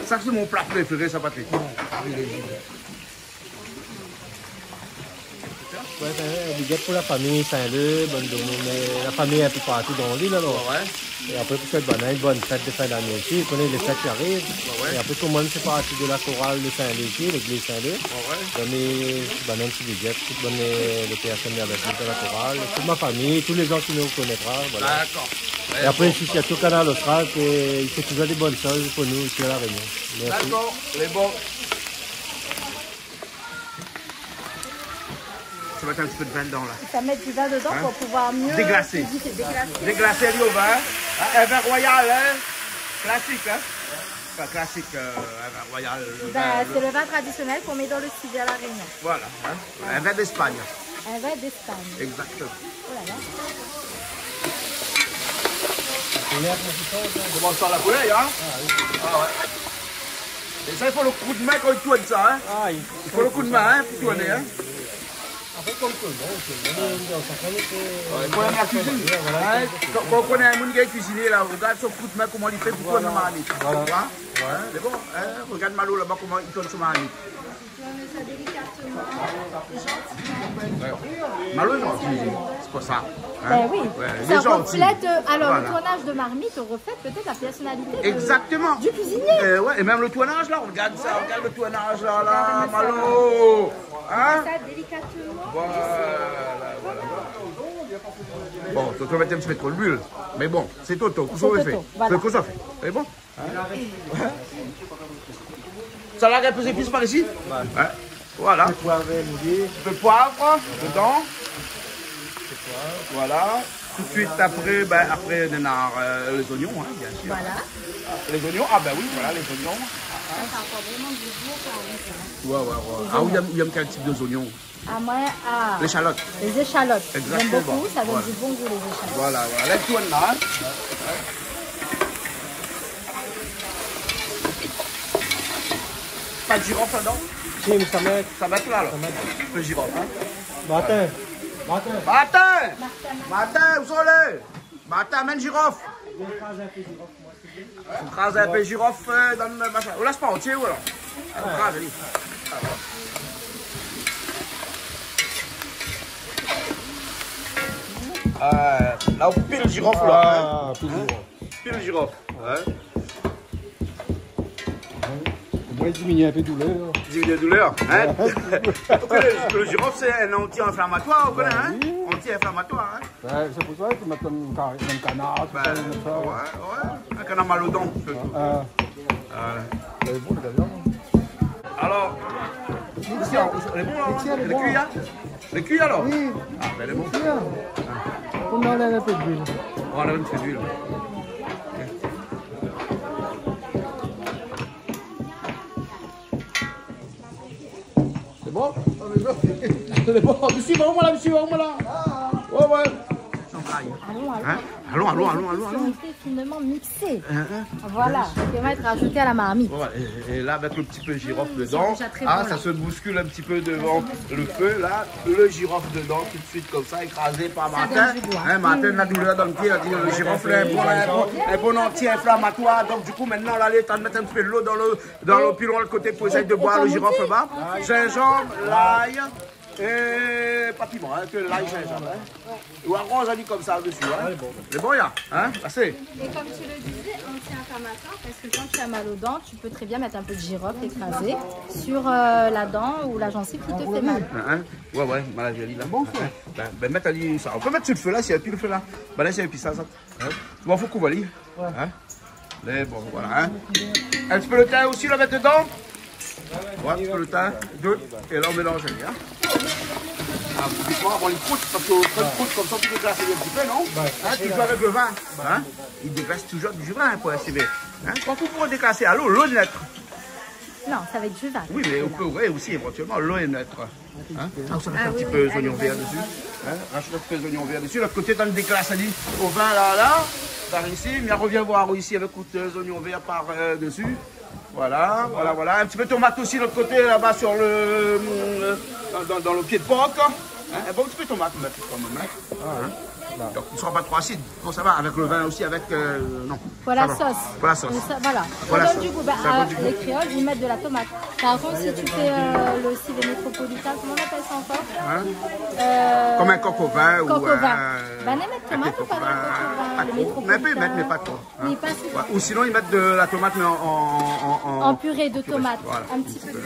Ça, c'est mon plat préféré, ça, Patrick. Carré-légine. Ouais, budget pour la famille Saint-Leu, mais la famille est un peu partout dans l'île alors. Ouais. Et après, pour cette une bonne fête de fin d'année aussi, vous connaissez les fêtes qui arrivent. Et après, tout le monde fait partie de la chorale de Saint-Leu ici, l'église Saint-Leu. Donner un petit budget, donner les personnes avec nous de la chorale, toute ma famille, tous les gens qui nous connaîtront. Voilà. D'accord. Et après, ici, il y a tout le canal austral, il fait toujours des bonnes choses pour nous ici à La Réunion. D'accord, les bons. Ça va mettre un petit peu de vin dedans là. Ça met du vin dedans pour pouvoir mieux déglacer. Déglacer au vin. Un vin royal, hein. Classique, hein. Enfin, classique, un vin royal. C'est le vin traditionnel qu'on met dans le civet à La Réunion. Voilà, hein. Un vin d'Espagne. Un vin d'Espagne. Exactement. Voilà. On commence par la poulet, hein. Ah ouais. Et ça, il faut le coup de main quand il tourne ça, hein. Il faut le coup de main, hein, pour tourner, hein. Après, comme tout le monde, Pour la cuisine, quand on connaît un monde qui est cuisinier, là, regarde son coup de main, comment il fait pour tourner ma marmite. Voilà. C'est bon, hein? Regarde Malo là-bas, comment il tourne sur ma marmite. Ça délicatement, Malo est gentil, c'est pas ça. Hein? Ben oui, ouais, ça reflète, alors le tournage de marmite reflète peut-être la personnalité exactement. Du cuisinier. Ouais, et même le tournage là, regarde ça, regarde le tournage là, Malo. Hein? Ça délicatement. Voilà. Bon, Toto va être un petit peu trop l'huile, mais bon, c'est Toto, qu'est-ce qu'on fait? Voilà. C'est ça fait, c'est bon? Hein? Ça l'a un peu d'épices par ici? Ouais. Voilà. Un peu de poivre dedans. Voilà. Tout de suite après, après on a les oignons, hein, bien sûr. Voilà. Les oignons, ah ben oui, voilà les oignons. Ça apporte vraiment du goût quand même. Ouais. Ah, où il y a quel type d'oignons? Ah, moi, L'échalote. les échalotes. Exactement. J'aime beaucoup, ça donne Voilà. du bon goût, les échalotes. Voilà. Laisse-toi là. Pas de girofle là-dedans? Si, mais ça met. Ça va être là, alors. Le girofle, hein? Martin. Martin, où sont les? Martin, amène girofle. On crase un peu girofle dans le machin. On laisse pas entier, ou alors? On crase, allez. Là, on pile le girofle, là. Ah, puis Pile le girofle. Ouais. on va diminuer un peu de douleur. Diminuer la douleur. Hein? Le girofle, c'est un anti-inflammatoire, vous connaissez, hein? Anti-inflammatoire, hein? Ouais, c'est pour ça que tu mets comme un canard, tout ça, comme ça. Ouais. Un canard mal aux dents, surtout. C'est bon, les gars. Alors, ici, elle est bon, là? Les cuits, hein? Les cuits, alors? Oui. Ah, ben, elle est bon. On enlève un peu d'huile. On enlève un petit peu d'huile. C'est bon? C'est bon. Monsieur, va-moi là, monsieur, va-moi là. Ouais. Allons. Ont été finement mixés. Voilà, qui va être rajouté à la marmite. Voilà. Et là, avec le petit peu de girofle dedans, déjà très bon, ça là. se bouscule un petit peu devant le feu. Là, le girofle dedans, tout de suite comme ça, écrasé par Martin. donne du goût, Martin, la douleur dans le pied, a dit le girofle est un bon anti-inflammatoire. Donc, du coup, maintenant, là, allez, t'en mettre un petit peu de l'eau dans le pilon, le côté pour essayer de boire le girofle bas. Gingembre, l'ail. Et pas piment, hein, que l'ail gingembre. Hein. Ou arrose, on dit comme ça dessus. Hein. C'est bon, ya? Hein? Assez. Et comme tu le disais, anti-inflammatoire, parce que quand tu as mal aux dents, tu peux très bien mettre un peu de girofle écrasé sur la dent ou la gencive qui te fait mal. Hein? Ouais, maladie, elle est là. Bon, ben, mettre ça. On peut mettre sur le feu là, s'il n'y a plus le feu là. Ben là, s'il n'y a plus ça. Hein? Tu m'en fous qu'on va lire. Hein? Mais bon, voilà. Hein? Un petit peu le thym aussi, là, mettre dedans. Ouais, un petit peu le thym. Et là, on mélange. Hein? Avant les croûtes, parce que quand une croûte comme ça, tu déclasses un petit peu, non? Hein, tu joues avec le vin. Hein? Il déclasse toujours du vin pour SCV. Hein? Quand vous pouvez déclasser à l'eau neutre. Non, ça va être du vin. Oui, mais on peut ouvrir aussi éventuellement l'eau est neutre. Hein? On se met un petit peu d'oignons verts dessus. Hein? Rajoute un petit peu d'oignons verts dessus. L'autre côté, dans le déclasse, dit au vin là, par ici. Mais on revient voir ici avec des oignons verts par dessus. Voilà. Un petit peu de tomate aussi de l'autre côté, là-bas sur le dans le pied de porc. Hein? Un bon petit peu de tomate, mais quand même. Hein? Donc, il ne sera pas trop acide. Bon, ça va, avec le vin aussi, avec... non. Pour la sauce. Pour la sauce. Voilà. Ça donne du goût. Les créoles, ils mettent de la tomate. Par contre, si tu fais le civet métropolitain, comment on appelle ça encore? Hein? Comme un coq au vin coq ou au vin. Ben, ils mettent tomate ou pas dans le coq au vin? Le métropolitain. Mais ils mettent pas trop. Hein? Oui, pas souvent. Ou sinon, ils mettent de la tomate, mais en purée de tomate. Voilà. Un petit peu de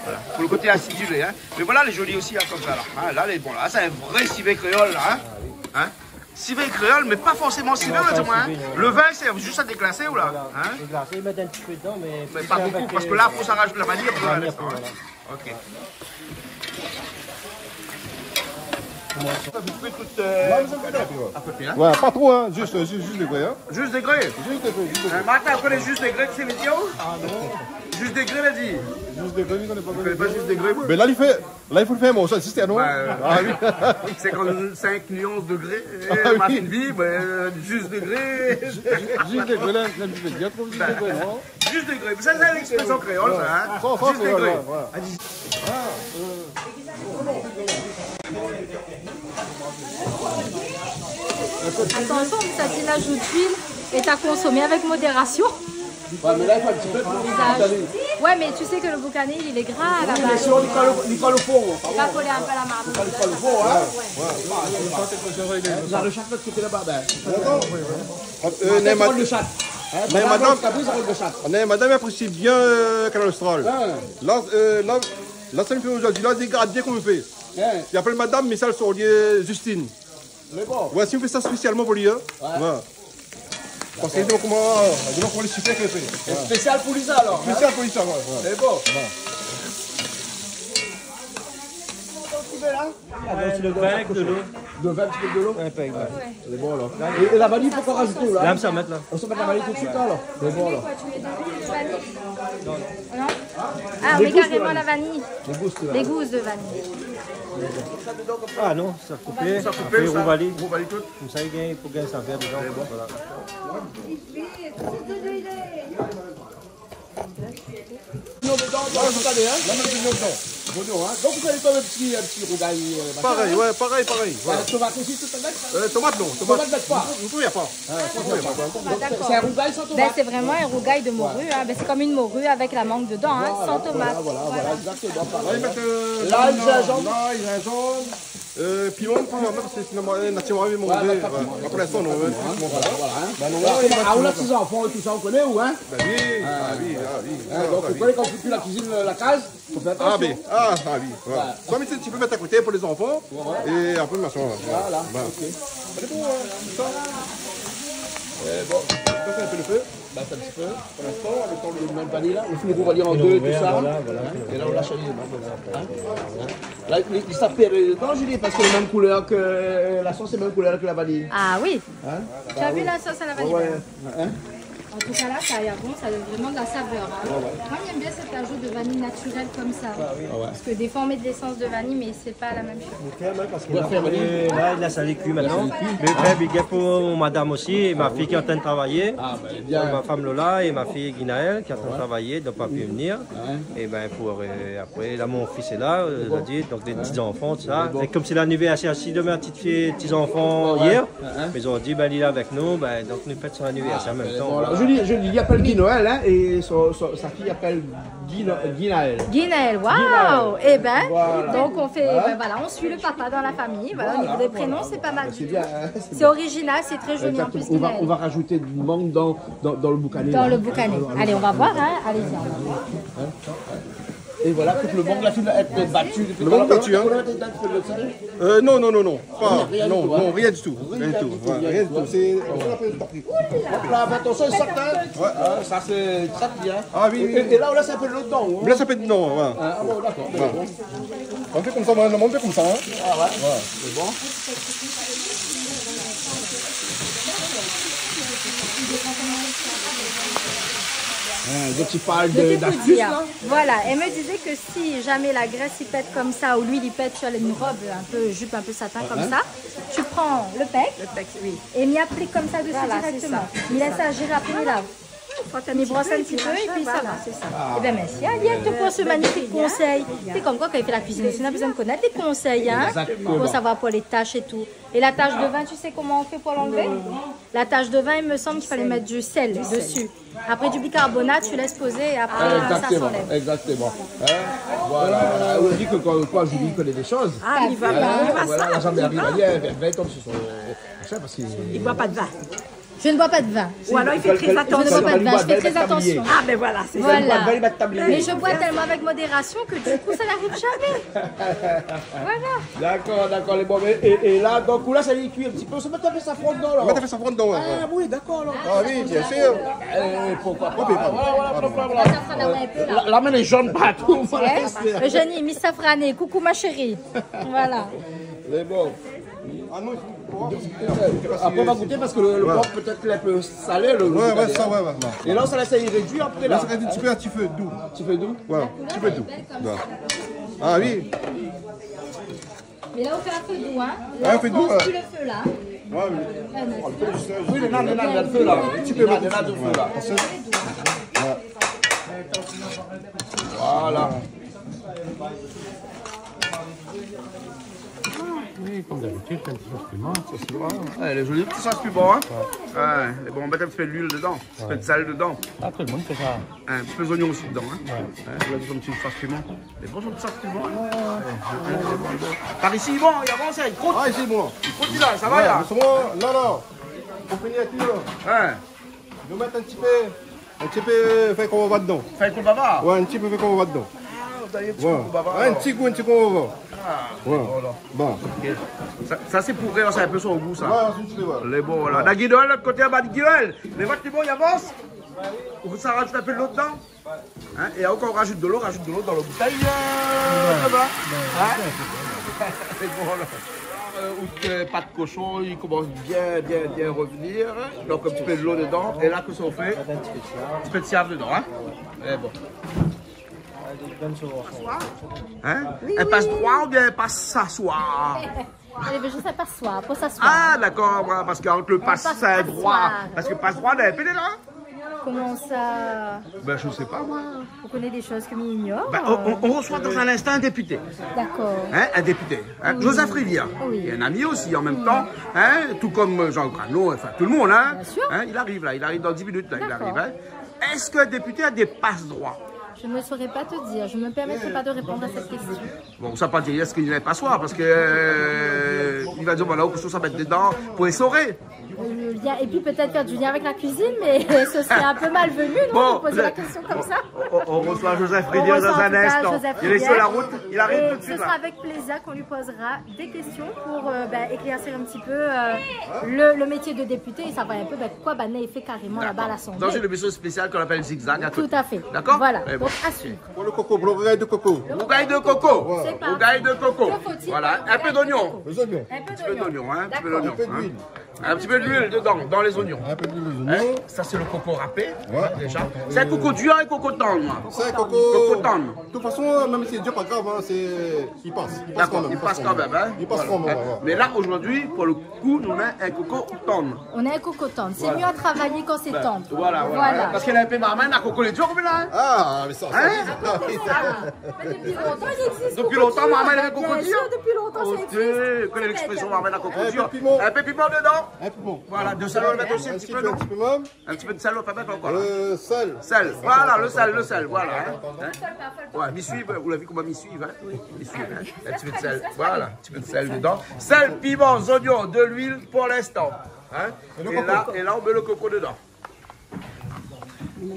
voilà. Pour le côté acidulé. Hein? Mais voilà les jolis aussi, hein, comme ça. Là, hein? Là, les bons, là, c'est un vrai civet créole. Là, hein? Hein? Civet créole, mais pas forcément civet, hein? Le vin, c'est juste à déclasser ou là? Hein? Déclasser, ils mettent un petit peu dedans, mais pas beaucoup, parce que là, il faut s'arracher la vanille pour le reste. Ok. Vous pouvez tout à peu près, hein? Ouais, pas trop, hein, juste des grès. Hein. Juste des grès? Juste des grès. Martin, vous connaissez juste des grès que c'est vidéo? Ah non. Juste des grès, vas-y. Juste des grès, il connaît pas. Vous connaissez pas juste des grès? Mais là, il faut le faire, moi, ça, c'est non? Ah oui. 55 nuances de grès. Ma fine vie, juste des grès. Juste des grès, là, je vais dire, trop juste des grès, non? Juste des grès. Vous savez l'expression créole, ça, hein? Juste des grès. Attention, cet assemblage d'huile est à consommer avec modération. Ouais, mais là, il faut un petit peu pour ouais, mais tu sais que le boucané, il est gras à la base. Il colle au fond. Il va coller un peu à la marmite. Il colle au fond, hein? Vous avez le chat de l'autre côté là-bas, ben. D'accord? Le chat. Madame apprécie bien Canal Austral. Là, ça me fait aujourd'hui. Là, des gardiens qu'on me fait. Il appelle madame, mais ça le sort Justine. Ouais, si on fait ça spécialement pour lui. Hein. Ouais. Parce qu'il dit comment les super qu'elle fait. Spécial pour Lisa alors. Spécial pour Lisa, ouais. C'est bon. là? C'est le vin avec de l'eau. De 20 petit peu de l'eau? Un peu avec de l'eau. C'est bon alors. Et la vanille, il faut qu'on rajoute où là? Là, ça mettre là. On se met la vanille tout de suite alors? C'est bon alors. Non. Ah oui, carrément la vanille. Les gousses là. Les gousses de vanille. Ah non, ça coupé. Ça coupé, ça. Rouvalide. Rouvalide tout. Comme ça, il faut gagner sa verre dedans. Voilà. Non, mais dans le boucané, hein? La même pignon dedans. Bon, hein? Donc vous allez faire un petit rougail. Pareil, ouais, pareil. Voilà. Tomate aussi, tout à mettre? Tomate non, Tomate mettre pas. Vous pouvez pas. C'est un rougail sans tomate? Ben, c'est vraiment un rougail de morue. Hein. Ben, c'est comme une morue avec la mangue dedans, hein, sans tomate. Voilà, exactement. On va y mettre L'ail, gingembre. Piment, c'est finalement naturellement mon idée. Après l'instant, non. Ah, on a 6 enfants et tout ça, on connaît ou hein? Ben oui. Donc vous connaissez quand vous cuisez la cuisine, la case? Faut faire attention. Oui. Ça, mais tu peux mettre à côté pour les enfants. Et après, machin. Voilà, ok. C'est bon, ça. Bon, on fait un peu le feu. Bah, un petit peu. Pour l'instant, avec le même vanille là, on finit pour varier en deux, tout ça. Et là, on lâche les dedans. Là, il s'appelle dedans, Julie, parce que c'est la même couleur que la sauce, c'est la même couleur que la vanille. Ah oui. Hein? Tu as vu la sauce à la vanille? Ouais. Hein? En tout cas là, ça a l'air bon, ça donne vraiment de la saveur. Hein. Moi j'aime bien cet ajout de vanille naturelle comme ça. Parce que des fois on met de l'essence de vanille, mais c'est pas la même chose. Parce que là, il a salé cuit maintenant. Mais très big pour madame aussi, et ma fille qui est en train de travailler. Ma femme Lola et ma fille Guinaël qui est en train de travailler, donc pas pu venir. Et ben pour après, là mon fils est là, dit, donc des petits enfants, tout ça. Et comme c'est l'anniversaire, si demain petite fille, petits enfants hier, ils ont dit ben il est avec nous, ben donc nous fêtons son anniversaire en même temps. Julie, il appelle Guy Noël, hein, et sa fille appelle Guinaël. Guinaël, waouh! Et ben, donc on fait, ben voilà, on suit le papa dans la famille. Voilà, au niveau des prénoms, c'est pas mal du tout. C'est original, c'est très joli en plus. On va rajouter du mangue dans le boucané. Dans le boucané. Allez, on va voir, hein. Allez-y, on va voir. Et voilà, que le mangue, là, tu dois être battu. Le mangue battu, hein? Non. Pas, non, rien du tout. Rien du tout. C'est. Là, attention, c'est certain. Ça, c'est très bien. Ah oui. Et là, on laisse un peu de l'eau dedans. Là, ça peut être non. Ah bon, d'accord. On fait comme ça, on fait comme ça. Ah ouais, c'est bon. Donc tu parles d'astuce là? Voilà, elle me disait que si jamais la graisse il pète comme ça ou l'huile il pète sur une robe un peu jupe un peu satin comme ça, tu prends le pec et m'y appliques comme ça dessus directement. Il laisse agir après là. Il brosse un petit peu et puis ça va. Et bien merci, Aliette pour ce magnifique conseil. C'est comme quoi quand il fait la cuisine aussi, on a besoin de connaître des conseils, hein, pour savoir pour les tâches et tout. Et la tache de vin, tu sais comment on fait pour l'enlever? La tache de vin, il me semble qu'il fallait mettre du sel dessus. Après du bicarbonate, tu laisses poser et après ça s'enlève. Exactement. Voilà. On dit que quand Julie connaît des choses. Ah, il va bien. Voilà, la jambe arrive à bien, elle tombe sur son parce qu'il Il ne boit pas de vin. Je ne bois pas de vin. Ou alors il fait très Je ne attention. bois pas de vin, je fais très attention. Ah, ben voilà, c'est ça. Voilà. Mais je bois tellement avec modération que du coup ça n'arrive jamais. Voilà. D'accord, les bons. Et là, donc là, ça y cuit un petit peu. On se met à faire sa fronde dedans là. On va faire ça fronde dedans. Ah oui, d'accord. Ah oui, bien sûr. Pourquoi pas? La safrane un peu là. La main est jaune partout. Eugénie, Miss Safrané, coucou ma chérie. Voilà. Les bons. Ah non, après on va goûter parce que le porc peut-être qu'il est un peu salé. Ouais, ça. Et là, ça laisse y réduire après là. Là, ça reste un petit peu doux. Un petit peu doux? Ouais, un petit peu doux. Ah oui. Mais là on fait un peu doux, hein. Ah, un peu doux. Plus le feu là. Ouais, oui, le nan de feu là. Un petit peu de feu là. Voilà. Oui, comme d'habitude, un petit sauce piment. Elle est jolie, petit sauce piment, hein? Ouais. Et bon, on met un petit peu d'huile dedans, un peu de sel dedans. Ah, tout le monde fait ça. Un petit peu d'oignon aussi dedans, hein? Ouais. Là, comme petit sauce piment. Les bons sont de sauce piment, hein? Par ici, bon, il y a bon, c'est, il croûte. Ah, ici, bon. Il croûte là, ça va, là? Là. Pour finir avec lui, là. Ouais. Je vais mettre un petit peu, fait qu'on va dedans. Fait qu'on va. Ouais, un petit peu fait qu'on va dedans. Vous avez un petit coup, baba. Un petit coup, on va. Ouais. Bon. Ça c'est pour réussir un peu son goût, ça. Ouais, c'est une ouais. Les bons, là. La guidole, l'autre côté, la guidole. Les votes, les bons, il avance. Ça rajoute un peu de l'eau dedans. Hein? Et encore, on rajoute de l'eau dans le bouteille. Ça va. C'est bon, là. Outre pas de cochon, il commence bien à revenir. Donc un petit peu de l'eau dedans. Et là, qu'est-ce qu'on fait? Un petit peu de siave dedans, hein? Et bon. Hein? Oui, Elle passe droit ou bien elle passe s'asseoir? Elle veut juste s'asseoir, pour s'asseoir. Ah, d'accord, voilà, parce qu'entre le passe droit. Parce que passe droit, elle est pédé là? Comment ça? Ben, je sais pas, moi. Vous connaissez des choses que m'ignore? Ben, on reçoit dans un instant un député. D'accord. Hein, un député. Hein, Oui. Joseph Rivière. Oui. Il y a un ami aussi en même temps. Hein, tout comme Jean Grano, enfin tout le monde. Hein. Bien sûr. Hein, il arrive là, il arrive dans 10 minutes. Là, il D'accord. arrive. Hein. Est-ce qu'un député a des passe droits? Je ne saurais pas te dire. Je ne me permettrai pas de répondre à cette question. Bon, ça ne veut pas dire est-ce qu'il n'est pas soir, parce que il va dire voilà, où ça mettre dedans pour essorer. Le lien, et puis peut-être faire du lien avec la cuisine, mais ce serait un peu malvenu, non, de poser la question comme ça. On reçoit Joseph Rivière dans un instant. Il est sur la route, il arrive tout de suite. Ce sera avec plaisir qu'on lui posera des questions pour éclaircir un petit peu le métier de député et savoir un peu quoi Banet fait carrément là-bas à l'Assemblée. Dans une émission spéciale qu'on appelle Zigzag. Tout à fait. D'accord? Voilà, Eh bon. donc à suivre. Pour le coco, pour le rougail de coco. Rougail de coco. C'est parti. Rougail de coco. Que faut-il Voilà, pour un peu d'oignon. Les oignons. Un peu Un petit peu d'oignon, hein, un petit peu D'accord. d'oignon. Un peu d'huile. Un petit peu d'huile dedans, dans les oignons. Un peu d'huile aux Hein, oignons. ça c'est le coco râpé, Ouais. déjà. C'est un coco dur et coco tendre. C'est un Coco coco. tendre. De toute façon, même si c'est dur, pas grave, hein, il passe. D'accord, il passe quand même. Hein. Il passe quand même. Voilà. ouais. Mais là aujourd'hui, pour le coup, nous avons un coco tendre. On a un coco tendre. C'est mieux à travailler quand c'est tendre. Voilà. Parce qu'elle a un peu marmaine, un coco les dur, mais là. Hein. Ah, mais ça. Depuis longtemps, il existe. Depuis longtemps, marmaine avec coco Bien dur. sûr, depuis longtemps, ça existe. Ok, connais l'expression marmaine à coco Un peu dur. de piment. Un peu de piment dedans. Un peu bon. Voilà, de sel, on va mettre aussi un petit peu, non? Un petit peu même. Un petit peu de sel, on va mettre encore. Sel. Sel, voilà, le sel, voilà. Hein. Ouais, m'y suivre, vous l'avez vu comment m'y suivre, hein? M'y suivre, hein? Un petit peu de sel, voilà, un petit peu de sel dedans. Sel, piment, oignons, de l'huile pour l'instant. Hein? Et là, on met le coco dedans.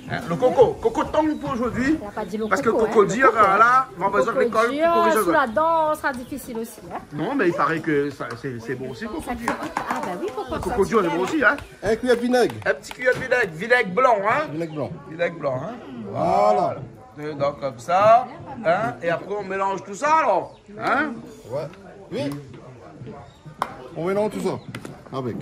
Hein? Le coco tendre pour aujourd'hui. On n'a pas dit le Parce que coco, coco hein, dire, le coco, là, on va besoin de l'école pour corriger sous ça. la dent, sera difficile aussi. Hein. Non, mais il paraît que c'est bon aussi, coco Ça dur. crépite. Ah bah oui, pourquoi pas. Coco dur, c'est bon aussi, hein? Un cuillère de vinaigre. Un petit cuillère de vinaigre blanc, hein? Vinaigre blanc. Vinaigre blanc, hein? Voilà. Dedans comme ça, hein? Et après on mélange tout ça alors, hein? Ouais. Oui. On mélange tout ça. Avec.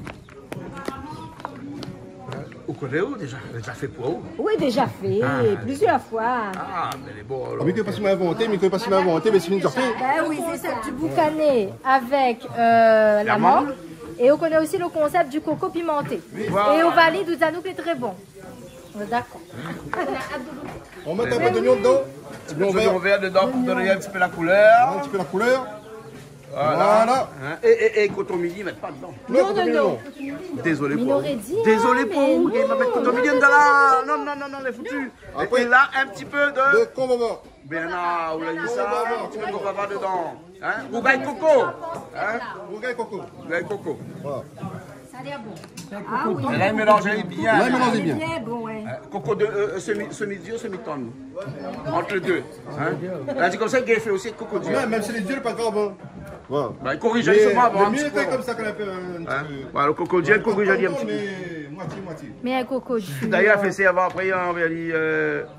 Vous connaissez où déjà? Vous avez déjà fait pour où? Oui, déjà fait, plusieurs fois. Ah, mais les bons alors. Mais que pas si m'a inventé, mais c'est une sortie. Ben oui, c'est ça, du boucané avec la menthe. Et on connaît aussi le concept du coco pimenté. Voilà. Et on valide, vous nous est très bon. D'accord. On met un peu d'oignon dedans. On vert dedans pour donner un petit peu la couleur. Un petit peu la couleur. Voilà. Hein? Et coton midi, mettre pas dedans. Non. Désolé pour Minaurait dit, Désolé hein, pour mais vous, non, il va mettre coton midi dedans là. Non, les foutus. Après- Et là, un petit peu de... De combat. Bernard, vous l'avez dit ça? Un petit peu de coco dedans. Hein? Rougail coco. Hein? Rougail coco. Rougail coco. Voilà. Ça a l'air bon. Ah oui, Et là, il mélangeait bien. Là, il mélange bien. bien bon, ouais. Coco de semi-dur, semi-tonne. Entre les deux. Hein? Là, c'est comme ça qu'il fait aussi coco dur. Même si les yeux, pas grave. Hein. Voilà. Bah, il corrige justement avant un Le petit mieux peu. est comme ça qu'on a fait un Hein? petit peu. Voilà, le coco dur, il corrige un petit peu. Mais moitié. Mais un coco dur. D'ailleurs, il fait ça avant, après, on va dire.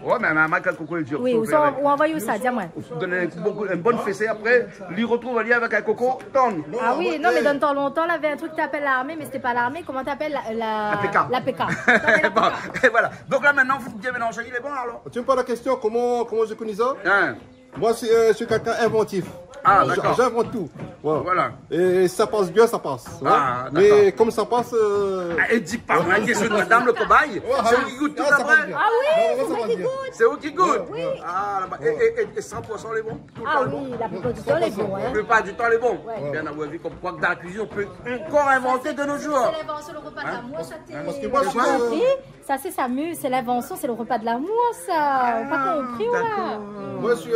Ouais, mais un mac à coco dur. Oui, ou envoyez ça, dis-moi. Vous donnez un bon fessé après, lui retrouve allié avec un coco tonne. Ah oui, non, mais dans le temps longtemps, là, il y avait un truc que t'appelles l'armée, mais c'était pas l'armée. Comment t'appelles La PK. La PK. Bon, et voilà. Donc là, maintenant, vous bien mélanger, il est bon alors. Tu me poses la question, comment je connais ça? Hein? Moi, je suis quelqu'un inventif. Ah, d'accord. J'invente tout. Voilà. Et ça passe bien, ça passe. Ah, mais comme ça passe. Et dis pas, moi, question de madame le cobaye, c'est vous qui goûte tout ça passe après. bien. Ah oui, Non, ça passe bien. C'est vous qui goûte. Ah, là-bas. Et 100% les bons. Tout le Ah temps les bons. oui, la plupart du temps, les bons, La hein. plupart du temps, les bons. Bien avoir vu comme quoi que dans la cuisine, on peut encore inventer de nos jours. C'est l'invention, le repas de l'amour, ça Parce que moi, je suis. compris. Ça, c'est s'amuse, c'est l'invention, c'est le repas de l'amour, ça. Pas compris, là. Moi, je suis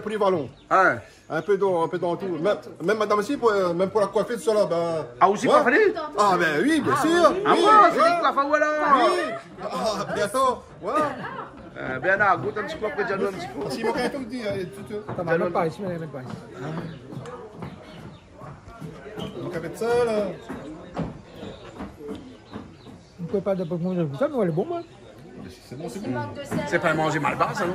polyvalent. Hein? Un peu dans tout. Même madame aussi, même pour la coiffer, tout ça là. Ben, Ah, aussi ouais. pas fallu? Ah, ben oui, bien sûr. Ah, oui, bon, c'est ouais. une coiffe, voilà. Oui. Ah, bientôt. Ouais. Bernard, goûte un petit peu après, Diallo un petit peu. Si, moi, quand il dit, Ça va même pas ici, mais même pas ici. donc avec ça, là. Vous ne pouvez pas de manger ça, mais elle est bon, moi. C'est bon, c'est bon. Il manque de sel. C'est pas manger mal bas, ça, non?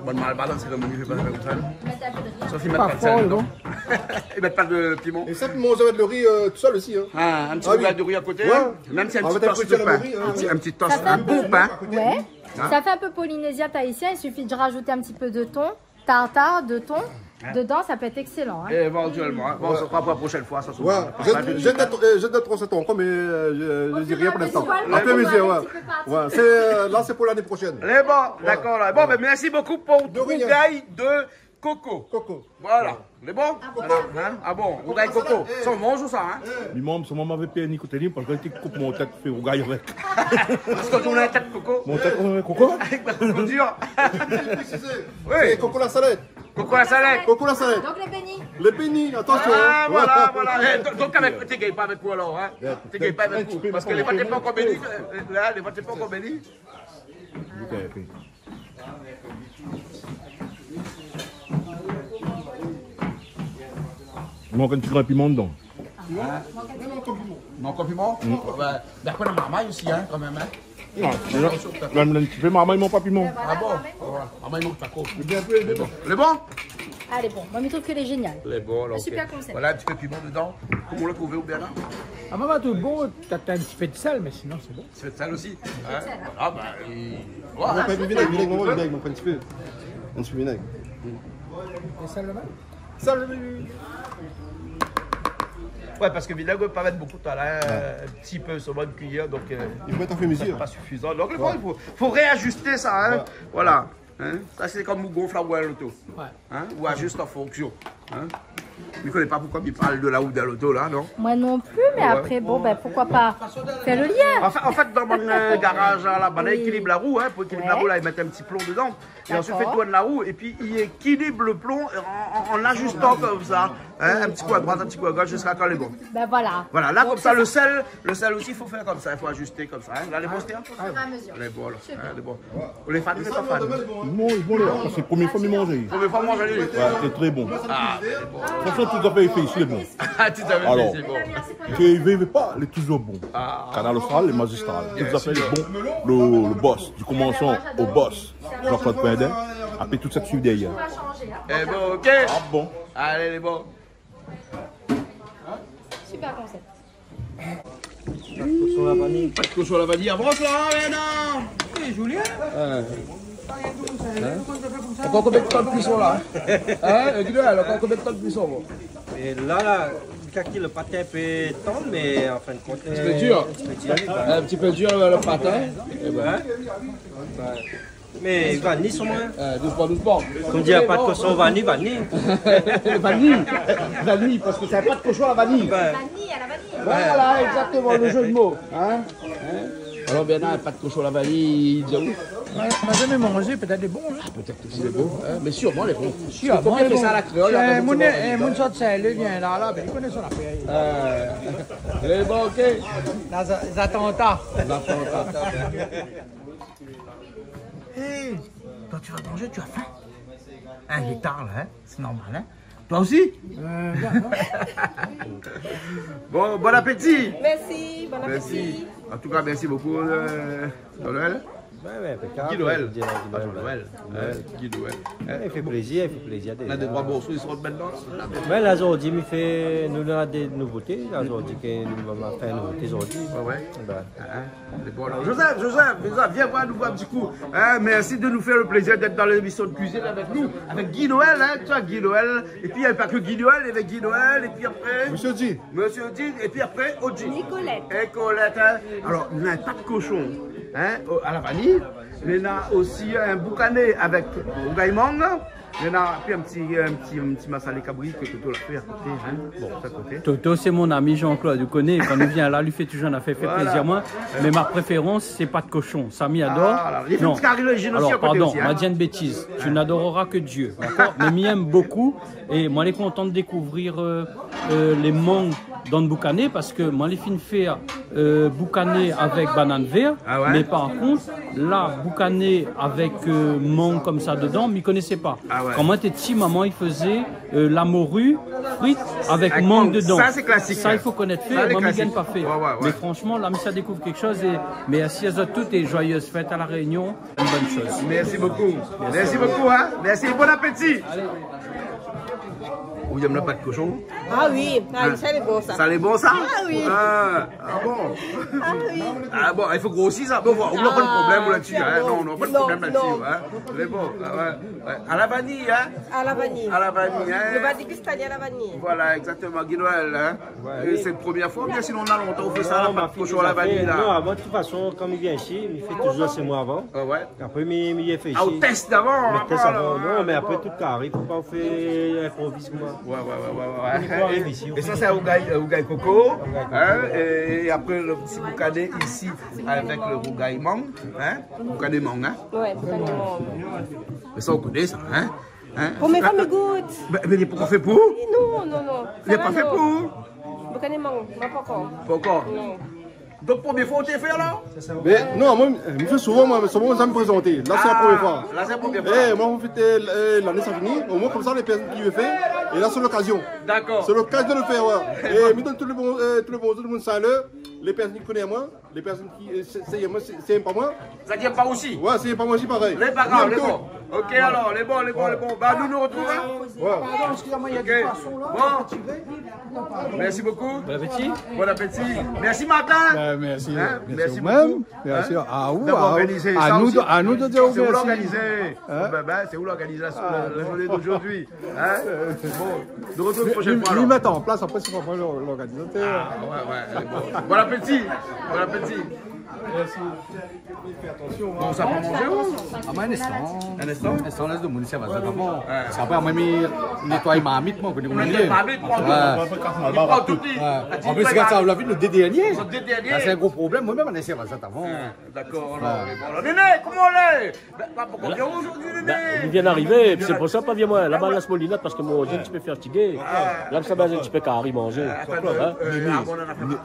Bonne mal bas dans la cérémonie, je fais pas comme ça. Mettez un peu de riz. Sauf qu'il met Pas pas de fort, sel elle est dedans. bon. Ils mettent pas de piment. Et ça, puis manger avec le riz tout seul aussi. Hein. Ah, un petit Ah peu oui. de riz à côté. Ouais. Même si un Avec petit un toast peu de de pain. riz, Un petit toast, Ça fait un un bon peu- pain. Ouais. Hein? Ça fait un peu polynésien tahitien. Il suffit de rajouter un petit peu de thon, tartare, de thon. Dedans, ça peut être excellent. Hein. Éventuellement. Hein. Bon, on se fera pour la prochaine fois. Ça se Ouais, j'ai d'être trop cet encore, mais je dis rien pour l'instant. Après mes yeux, ouais. Ouais, là, c'est pour l'année prochaine. Les bons, d'accord. Là. Bon, ben, merci beaucoup pour Rougaille de coco. Coco. Voilà. Les bons? Hein? Ah bon, Rougaille de coco. Ça, on mange ou ça, hein? Mon maman avait payé Nicotini parce qu'elle coupe mon tête, fait rougaille avec. Parce que on a la tête de coco. Mon tête, coco? Avec la coco dure. Oui, coco la salade. Coco la salade. Coco la salade. Donc les bénis. Les bénis, attention. Ah, hein. voilà, voilà. Donc, t'es gay pas avec vous alors, hein? T'es gay pas avec vous. Parce que les pâtes pas encore bénis. Là, les pâtes pas encore bénis. Il manque un petit grain de piment dedans. Non, compliment? Ben, après la marmaille aussi, hein, quand même, hein? Même un petit peu, maman, il manque pas de piment. Ah bon? Marmaille manque pas trop. Les bons? Allez, bon, moi, je trouve que les génial. Les bons, alors. Super concept. Voilà, un petit peu de piment dedans. Comment on l'a trouvé au Bénin? Ah, maman, tout bon, t'as un petit peu de sel, mais sinon, c'est bon. Tu fais de sel aussi? Hein? Ah, bah, On va pas vinaigre, maman, vinaigre, on prend un petit peu. Un petit peu vinaigre. Et sel le même? ouais, parce que vinaigre, pas mettre beaucoup de temps, là, un petit peu, seulement une cuillère, donc Il faut être en fait mesure. pas suffisant. Donc, il faut réajuster ça, hein? Voilà. Hein? Ça, c'est comme gonfle à l'auto. Ouais. Hein? Ou ajuste en fonction. Hein? Je ne connais pas pourquoi il parle de la roue de l'auto, là, non? Moi non plus, mais après, bon, ben pourquoi pas faire le lien. En fait, dans mon garage, là, on équilibre la roue, hein, pour équilibrer la roue, là, ils mettent un petit plomb dedans. Et ensuite, il tourne la roue, et puis il équilibre le plomb en ajustant comme ça. Hein, un petit coup à droite, un petit coup à gauche, jusqu'à quand les bons. Ben voilà. Voilà, là, comme ça, le sel aussi, il faut faire comme ça, il faut ajuster comme ça. Hein. Là, les bons, c'était Au fur et à mesure. les bons, là. Hein, les bons. Les fans, c'est pas fan. C'est la première fois que je mange. Première fois, manger les Ouais, c'est très bon. Ah, c'est bon. Franchement, tout à fait fait ici, c'est bon. Ah, tu t'avais Alors, fait, c'est bon. tu ne veux pas, il est toujours bon. Canal Austral, les magistrats. Tout à fait bon. Le boss, du commençant au boss, Jean-Claude Pendin, après toute cette suite derrière. Eh bon, ok. Ah bon. Allez, les bons. Super concept. Pas de cochon à la vanille. Avance là, maintenant. Et Julien? Encore combien de temps de cuisson là? Hein, Guidoel, encore combien de temps de cuisson? Et là, le pâté un peu tendre, mais en fin de compte. Un petit peu dur. Un petit peu dur le patin. Et ben. Mais vanille sur moi. Doucement, doucement. Comme dit, pas de cochon vanille. Vanille, parce que c'est pas de cochon à la vanille. Vanille à la vanille. Voilà, exactement, le jeu de mots. Hein? Alors, bien là, pas de cochon à la vanille, il dit où? On n'a jamais mangé, peut-être des bons. Hein? Peut-être aussi les bons, hein? Mais sûrement les bons. Sûrement Combien les fait ça à la créole? Mon sorte, c'est lui vient là, ben, il connaît son affaire. Les bons, ok. Les attentats. Hey, toi tu vas manger, tu as faim? Un hectare là, hein? C'est normal, hein? Toi aussi? Bon, bon appétit! Merci, bon appétit. Merci. En tout cas, merci beaucoup, Noël. Ouais, impeccable. Guy Noël. Guy Noël. Guy Noël. Il fait plaisir, On a des trois morceaux, ils seront maintenant. Mais là, aujourd'hui, nous avons des nouveautés. Là, aujourd'hui, nous allons faire une nouveauté aujourd'hui. Ouais. Bon, alors, Joseph, viens voir nous voir un petit coup. Hein, merci de nous faire le plaisir d'être dans l'émission de cuisine avec nous, avec Guy Noël, hein, tu vois, Guy Noël. Et puis il n'y a pas que Guy Noël, il y avait Guy Noël, et puis après. Monsieur Di, et puis après, Oji. Nicolette. Et Colette, hein. Alors, il n'y a pas de cochon, hein, à la vanille. Il y a aussi un boucané avec Ougaïmang. Il y en a puis un petit massalé cabri que Toto l'a fait à côté. Hein. Bon, à côté. Toto, c'est mon ami Jean-Claude, vous connaissez. Quand il vient là, lui fait toujours un affaire, fait plaisir moi. Mais ma préférence, c'est pas de cochon. Samy adore. Non. Alors, pardon, aussi, hein. m'a dit une bêtise. Tu n'adoreras que Dieu. D'accord? Mais m'y aime beaucoup. Et moi, je suis content de découvrir les mangues dans le boucané parce que moi, les filles faire boucané avec banane verte. Ah ouais? Mais par contre, là, boucané avec mangue comme ça dedans, je ne connaissais pas. Ah ouais. Quand moi, j'étais petit, maman, il faisait la morue frite avec mangue dedans. Ça, c'est classique. Ça, il faut connaître faire. Moi, je ne gagne pas faire. Ouais. Mais franchement, là, ça découvre quelque chose. Mais si elles ont toutes et joyeuses fêtes à la Réunion, une bonne chose. Merci beaucoup. Merci beaucoup. Hein. Merci. Bon appétit. Vous aimez le pâte de cochon? Ah oui, ça c'est bon ça. Ça c'est bon ça? Ah oui. Ah bon? Ah oui. Ah bon, il faut grossir ça. Bon, on n'a pas de problème là-dessus. Hein? Non, on n'a pas de problème là-dessus. Hein? C'est bon. Ouais. À la vanille, hein? À la vanille. À la vanille, hein? Le basilic à la vanille. Voilà, exactement. Guy Noël, hein? C'est la première fois, bien sinon on a longtemps on fait ça, la pâte de cochon à la vanille là. Non, avant de toute façon, comme il vient ici, il fait toujours 6 mois avant. Ah ouais. Après, il y a fait ici. Ah, au test d'avant? Le test avant, non, mais après tout carré, il ne faut pas faire improvisement. Ouais. Et ça, c'est un rougail coco. Hein? Et après, le petit boucané ici, avec le rougail mangue. Hein? Boucané mangue, hein? Ouais, boucané mangue. Mais ça, on connaît ça, hein? Pour mes femmes, goûtent. Mais pourquoi fait pour? Non. Il n'est pas fait pour? Boucané mangue, pas encore. Pas encore? Non. Donc, première fois, on t'a fait alors? Mais non, moi, je fais souvent, moi, ça me présenter. Là, c'est la première fois. Là, c'est la première fois. Moi, on fait l'année, ça finit. Au moins, comme ça, les personnes qui le font. Et là, c'est l'occasion. D'accord. C'est l'occasion de le faire, ouais. Et me donne tout le monde ça là. Les personnes qui connaissent moi, les personnes qui c'est pas moi. Ça tient pas aussi? Ouais, c'est pas moi aussi, pareil. Les pas grave, les bons. Ok, alors, les bons. Bah, nous retrouvons. Ouais. Pardon, excusez-moi, il y a du poisson là. Bon. Merci beaucoup. Bon appétit. Bon appétit. Merci, Martin. Merci. Merci beaucoup. Merci. À nous de dire merci. C'est où l'organiser? C'est où l'organisation la journée d'aujourd'hui? Bon, de retour la prochaine fois. Lui mettre en place, après c'est pas moi l'organisateur. Ouais. Bon appétit. Bon appétit. Merci. Attention. Bon, ça va manger où? Un instant. Un instant, laisse de mon ici, ça d'abord. Parce qu'après, on m'a mis nettoyer ma mythe, moi, on nettoyer ma mythe, il prend tout. En plus, regarde ça, on l'a vu le dernier. C'est un gros problème, moi-même, on essaie de ça avant. D'accord, alors. Néné, comment on est? Pourquoi on vient aujourd'hui, Néné? Il vient d'arriver, puis c'est pour ça, pas bien moi. Là-bas, la smolinate, parce que moi, j'ai un petit peu fatigué. Là, ça va un petit peu carré manger.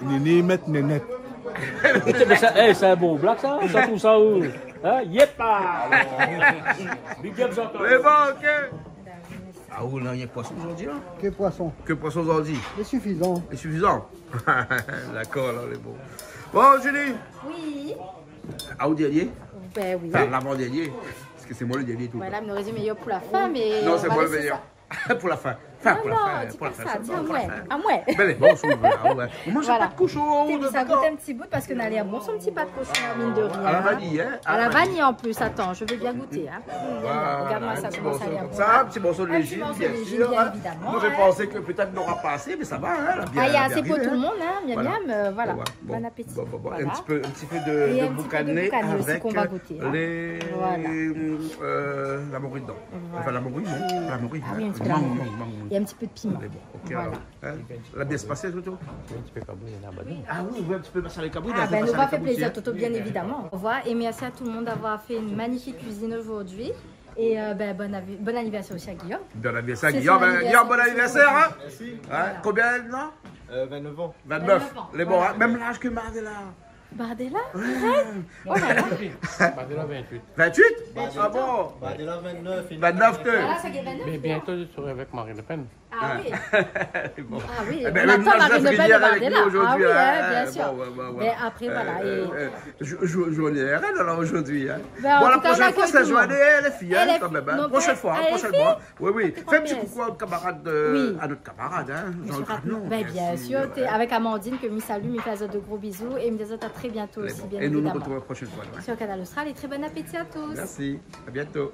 Néné, mettre nénette. C'est un bon black ça? Ça trouve ça où? Hein? Yepa! Big up, j'entends. Mais bon, ok. Ah où, là, il y a poisson aujourd'hui, là? Quel poisson? Que poisson aujourd'hui? C'est suffisant. C'est suffisant? D'accord, là, les bons. Bon, Julie? Oui. Ah, où dernier? Ben oui. Enfin, l'avant-dernier. Parce que c'est moi le dernier tout. Voilà, le résumé meilleur pour la fin, mais. Non, c'est moi le meilleur. Pour la fin. Pour la fin. Pour la fin. Dis à moi. Ben, bon, on mange pas de cochon. Ça goûte un petit bout parce qu'on a l'air bon son petit pas de cochon, mine de rien. À la vanille, hein? À la vanille en plus, attends, je veux bien goûter. Hein. Regarde-moi ça, comment ça a l'air bon. Ça, un petit morceau de légime, bien sûr. Moi, j'ai pensé que peut-être n'aura pas assez, mais ça va, hein? Il y a assez pour tout le monde, hein? Miam, miam, voilà. Bon appétit. Un petit peu de boucané avec la morue dedans. Enfin, la morue, non? La morue. Il y a un petit peu de piment. Voilà. La bien se passer, Toto? Ah oui, un petit peu passer les cabouilles. Ah ben, nous va faire plaisir, Toto, bien évidemment. Au revoir et merci à tout le monde d'avoir fait une magnifique cuisine aujourd'hui. Et bon anniversaire aussi à Guillaume. Bon anniversaire, Guillaume. Guillaume, bon anniversaire, hein? Merci. Combien, non? 29 ans. 29. Les bons, même l'âge que Mardella. Bardella? Oh là là. Bardella 28. 28? Ah bon? Bardella 29. 29. Mais bientôt, je serai avec Marine Le Pen. Ah oui. Bon. Ah oui. On attend Marine Le Pen de Bardella. Ah oui, bien sûr. Mais après, voilà. Journée RL alors aujourd'hui. Bon, la prochaine fois, c'est la journée les filles, quand même. Prochaine fois, prochainement. Oui. Fais un petit coucou à notre camarade, Bien sûr, avec Amandine, que me salue, me fait de gros bisous et me dit à très bientôt aussi, bien évidemment. Et nous nous retrouvons la prochaine fois. Sur Canal Austral et très bon appétit à tous. Merci, à bientôt.